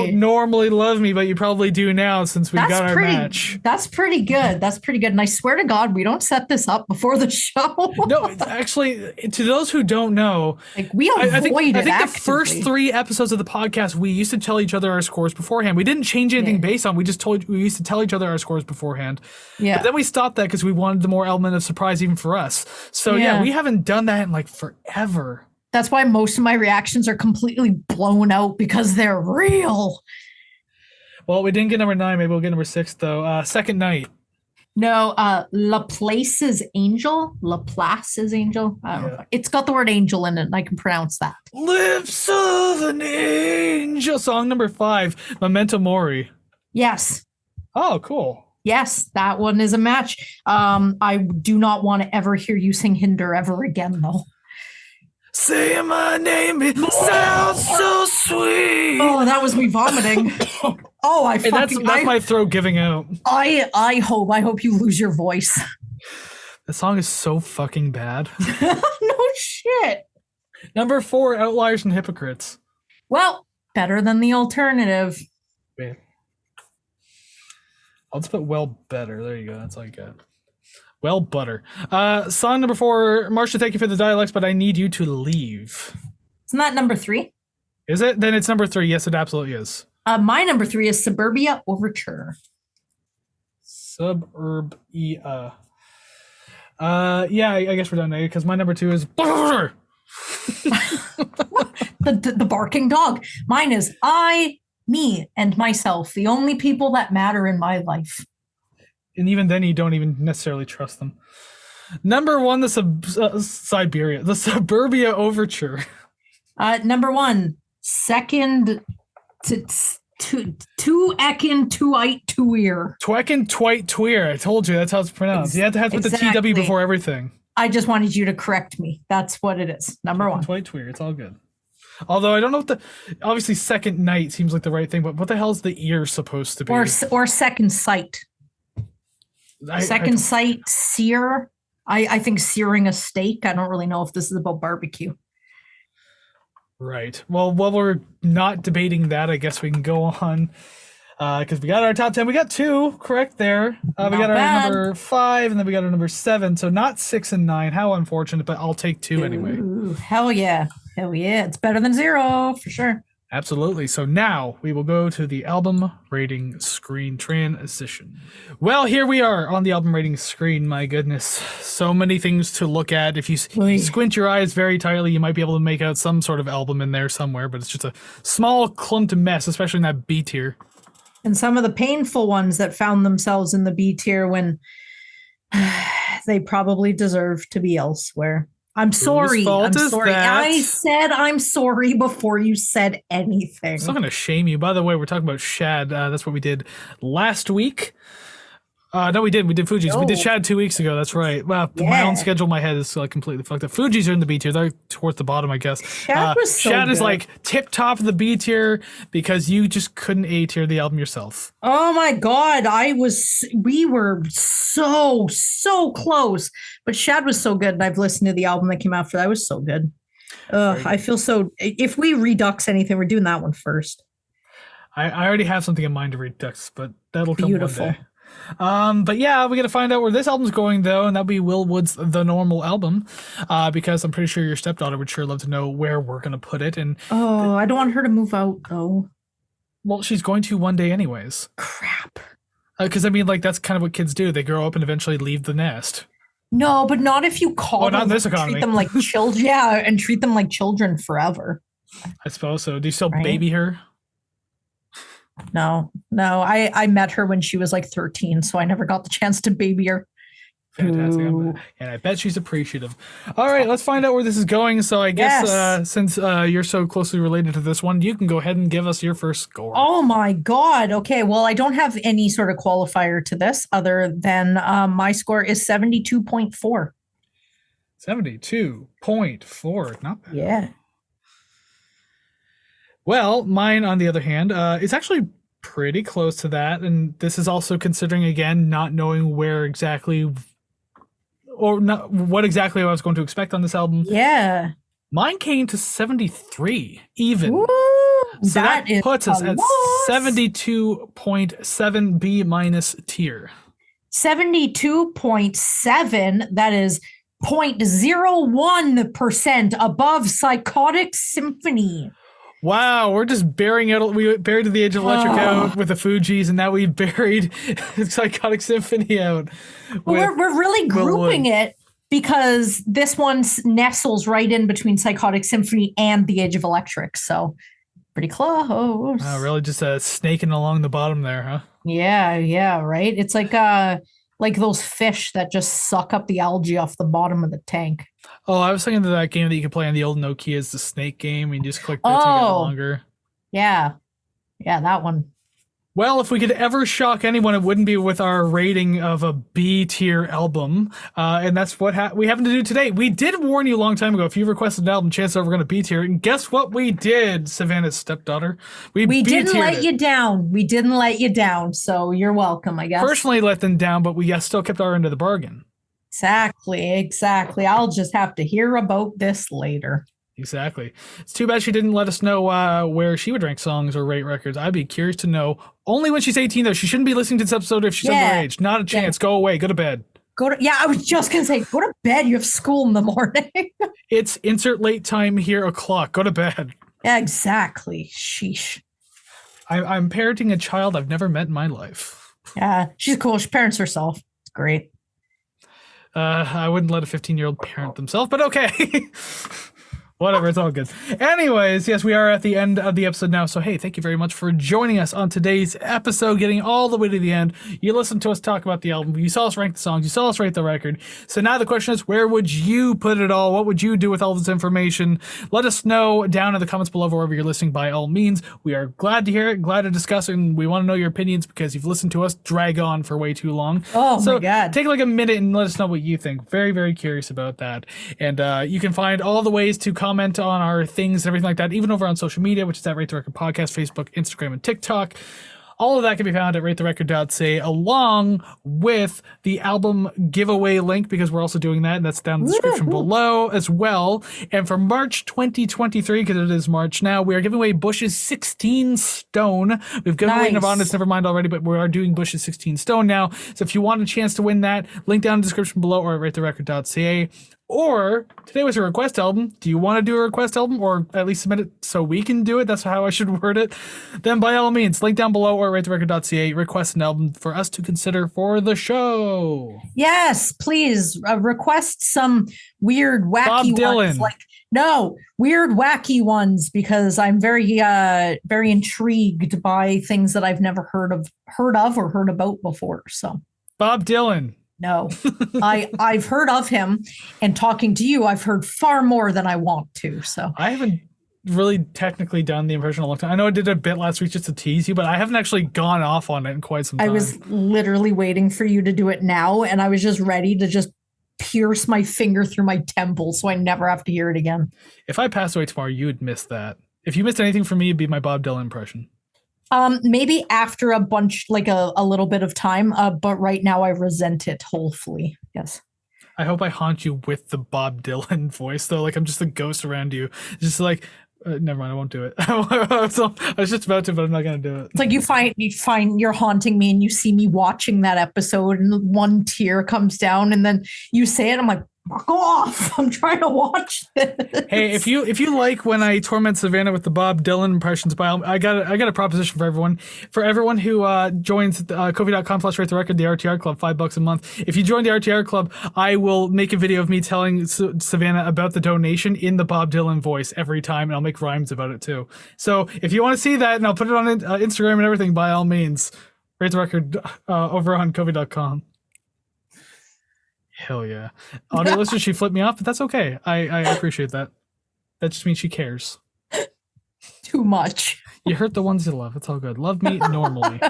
don't normally love me, but you probably do now since we got our match. That's pretty good. That's pretty good. And I swear to God, we don't set this up before the show. No, actually, to those who don't know, we avoid I think actively. the first 3 episodes of the podcast, we used to tell each other our scores beforehand. We didn't change anything based on. We used to tell each other our scores beforehand. Yeah. But then we stopped that because we wanted the more element of surprise even for us. So yeah, we haven't done that in like forever. That's why most of my reactions are completely blown out because they're real. Well, we didn't get number 9. Maybe we'll get number 6 though. Second night. No, Laplace's Angel. Laplace's Angel. I don't know. It's got the word angel in it, and I can pronounce that. Lips of an Angel. Song number 5, Memento Mori. Yes. Oh, cool. Yes, that one is a match. I do not want to ever hear you sing Hinder ever again, though. Say my name, it sounds so sweet. Oh, that was me vomiting. Oh, that's my throat giving out. I hope you lose your voice. The song is so fucking bad. No shit. Number 4, Outliers and Hypocrites. Well, better than the alternative. Wait. I'll just put well better. There you go. That's all I got. Well, butter. Song number 4, Marcia, thank you for the dialects, but I need you to leave. Isn't that number 3? Is it? Then it's number 3. Yes, it absolutely is. My number 3 is Suburbia Overture. Suburbia. Yeah, I guess we're done now because my number 2 is the barking dog. Mine is I, me, and myself, the only people that matter in my life. And even then, you don't even necessarily trust them. Number 1, the Suburbia Overture. Number 1, second to Ekin Tuite Tuir. Twekin Twite Tweer. I told you that's how it's pronounced. You have to put the TW before everything. I just wanted you to correct me. That's what it is. Number 1. Twite Tweer. It's all good. Although I don't know what obviously second night seems like the right thing, but what the hell is the ear supposed to be? Or second sight. Second sight sear. I think searing a steak. I don't really know if this is about barbecue. Right. Well, while we're not debating that, I guess we can go on because we got our top 10. We got 2 correct there. We got our number 5, and then we got our number 7. So not 6 and 9. How unfortunate, but I'll take 2 anyway. Ooh, hell yeah. Hell yeah. It's better than 0 for sure. Absolutely. So now we will go to the album rating screen transition. Well, here we are on the album rating screen. My goodness. So many things to look at. If you squint your eyes very tightly, you might be able to make out some sort of album in there somewhere, but it's just a small clumped mess, especially in that B tier. And some of the painful ones that found themselves in the B tier when they probably deserve to be elsewhere. I'm sorry. I'm sorry. I said I'm sorry before you said anything. It's not going to shame you. By the way, we're talking about Shad. That's what we did last week. No, we did. We did Fuji's. We did Shad 2 weeks ago. That's right. Well, my own schedule in my head is like completely fucked up. Fuji's are in the B tier. They're towards the bottom, I guess. Shad was so Shad good. is like tip top of the B tier because you just couldn't A tier the album yourself. Oh my God. We were so close. But Shad was so good. And I've listened to the album that came out for that. It was so good. I feel so. If we redux anything, we're doing that one first. I already have something in mind to redux, but that'll come Beautiful. one day. But yeah, we got to find out where this album's going though, and that'll be Will Wood's The Normal Album, because I'm pretty sure your stepdaughter would sure love to know where we're gonna put it. And I don't want her to move out though. Well, she's going to one day anyways. Crap. Because I mean, like that's kind of what kids do. They grow up and eventually leave the nest. No, but not if you call them. Not in this economy. Treat them like children. Yeah, and treat them like children forever. I suppose so. Do you still baby her? No. I met her when she was like 13, so I never got the chance to baby her. Fantastic. Ooh. And I bet she's appreciative. All right, let's find out where this is going. So I guess Yes. since you're so closely related to this one, you can go ahead and give us your first score. Oh my God. Okay. Well, I don't have any sort of qualifier to this other than my score is 72.4. 72.4. Not bad. Yeah. Well, mine, on the other hand, is actually pretty close to that. And this is also considering, again, not knowing where exactly or not what exactly I was going to expect on this album. Yeah. Mine came to 73 even. Woo, So that is puts us a at loss. 72.7 B minus tier. 72.7. That is 0.01% above Psychotic Symphony. Wow, we're just burying it. We buried The Age of Electric out with the Fugees, and now we buried Psychotic Symphony out. Well, we're really grouping it because this one nestles right in between Psychotic Symphony and The Age of Electric. So pretty close. Really just snaking along the bottom there, huh? Yeah, right. It's like those fish that just suck up the algae off the bottom of the tank. Oh, I was thinking of that game that you could play on the old Nokia's, the snake game, and you just click bits and get longer. Yeah, that one. Well, if we could ever shock anyone, it wouldn't be with our rating of a B tier album. And that's what we happen to do today. We did warn you a long time ago, if you requested an album, chances are we're going to B tier. And guess what we did, Savannah's stepdaughter? We didn't let you down. We didn't let you down. So you're welcome, I guess. Personally let them down, but we still kept our end of the bargain. Exactly. I'll just have to hear about this later. Exactly. It's too bad she didn't let us know where she would rank songs or rate records. I'd be curious to know. Only when she's 18, though. She shouldn't be listening to this episode if she's underage. Not a chance. Go away. Go to bed. I was just going to say, go to bed. You have school in the morning. It's insert late time here o'clock. Go to bed. Yeah, exactly. Sheesh. I'm parenting a child I've never met in my life. Yeah, she's cool. She parents herself. It's great. I wouldn't let a 15-year-old parent themselves, but okay. Whatever, it's all good. Anyways, yes, we are at the end of the episode now. So, hey, thank you very much for joining us on today's episode, getting all the way to the end. You listened to us talk about the album. You saw us rank the songs. You saw us rate the record. So now the question is, where would you put it all? What would you do with all this information? Let us know down in the comments below wherever you're listening, by all means. We are glad to hear it, glad to discuss it, and we want to know your opinions because you've listened to us drag on for way too long. Oh, so my God. Take like a minute and let us know what you think. Very, very curious about that. And you can find all the ways to comment on our things and everything like that, even over on social media, which is at Rate the Record Podcast, Facebook, Instagram, and TikTok. All of that can be found at ratetherecord.ca, along with the album giveaway link, because we're also doing that, and that's down in the description below as well. And for March 2023, because it is March now, we are giving away Bush's 16 Stone. We've given away Nirvana's Nevermind already, but we are doing Bush's 16 Stone now. So if you want a chance to win that, link down in the description below or at ratetherecord.ca. Or today was a request album. Do you want to do a request album, or at least submit it so we can do it? That's how I should word it. Then by all means, link down below or ratetherecord.ca. Request an album for us to consider for the show. Yes, please request some weird, wacky Bob Dylan. ones. Weird, wacky ones, because I'm very, very intrigued by things that I've never heard of or heard about before. So Bob Dylan. No, I've heard of him, and talking to you, I've heard far more than I want to. So I haven't really technically done the impression a long time. I know I did a bit last week just to tease you, but I haven't actually gone off on it in quite some time. I was literally waiting for you to do it now, and I was just ready to just pierce my finger through my temple so I never have to hear it again. If I passed away tomorrow, you would miss that. If you missed anything from me, it'd be my Bob Dylan impression. Maybe after a bunch, like a little bit of time, but right now I resent it wholly. Yes. I hope I haunt you with the Bob Dylan voice, though. Like I'm just a ghost around you. Just like, never mind, I won't do it. I was just about to, but I'm not gonna do it. It's like you find you're haunting me, and you see me watching that episode, and one tear comes down, and then you say it. I'm like, fuck off! I'm trying to watch this. Hey, if you like when I torment Savannah with the Bob Dylan impressions, I got a proposition for everyone. For everyone who joins Ko-fi.com/ratetherecord, the RTR Club, $5 a month. If you join the RTR Club, I will make a video of me telling Savannah about the donation in the Bob Dylan voice every time, and I'll make rhymes about it too. So if you want to see that, and I'll put it on Instagram and everything, by all means, Rate the Record over on Ko-fi.com. Hell yeah. Audio listeners, she flipped me off, but that's okay. I appreciate that. That just means she cares. Too much. You hurt the ones you love. It's all good. Love me normally.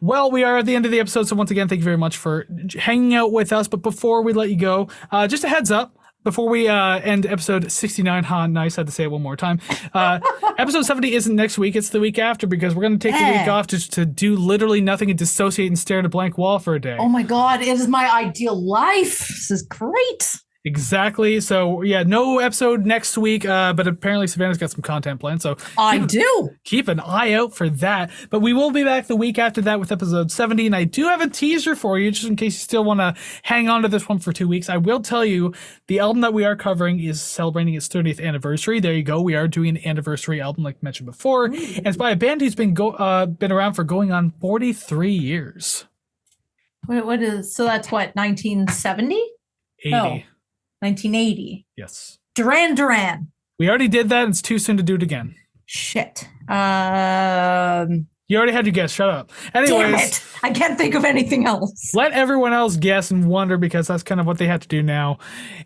Well, we are at the end of the episode, so once again, thank you very much for hanging out with us. But before we let you go, just a heads up. Before we end episode 69, nice, I had to say it one more time. Episode 70 isn't next week, it's the week after, because we're going to take the week off to do literally nothing and dissociate and stare at a blank wall for a day. Oh my God, it is my ideal life. This is great. Exactly. So, yeah, no episode next week, but apparently Savannah's got some content planned. So keep an eye out for that. But we will be back the week after that with episode 70. And I do have a teaser for you, just in case you still want to hang on to this one for 2 weeks. I will tell you, the album that we are covering is celebrating its 30th anniversary. There you go. We are doing an anniversary album, like mentioned before. And it's by a band who's been around for going on 43 years. So that's what, 1970? 80. No. 1980. Yes. Duran. We already did that. And it's too soon to do it again. Shit. You already had your guess. Shut up. Anyways, damn it. I can't think of anything else. Let everyone else guess and wonder, because that's kind of what they have to do now.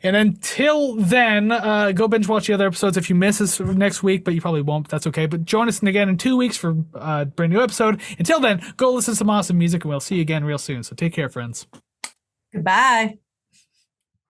And until then, go binge watch the other episodes if you miss us next week, but you probably won't, but that's okay. But join us again in 2 weeks for a brand new episode. Until then, go listen to some awesome music, and we'll see you again real soon. So take care, friends. Goodbye.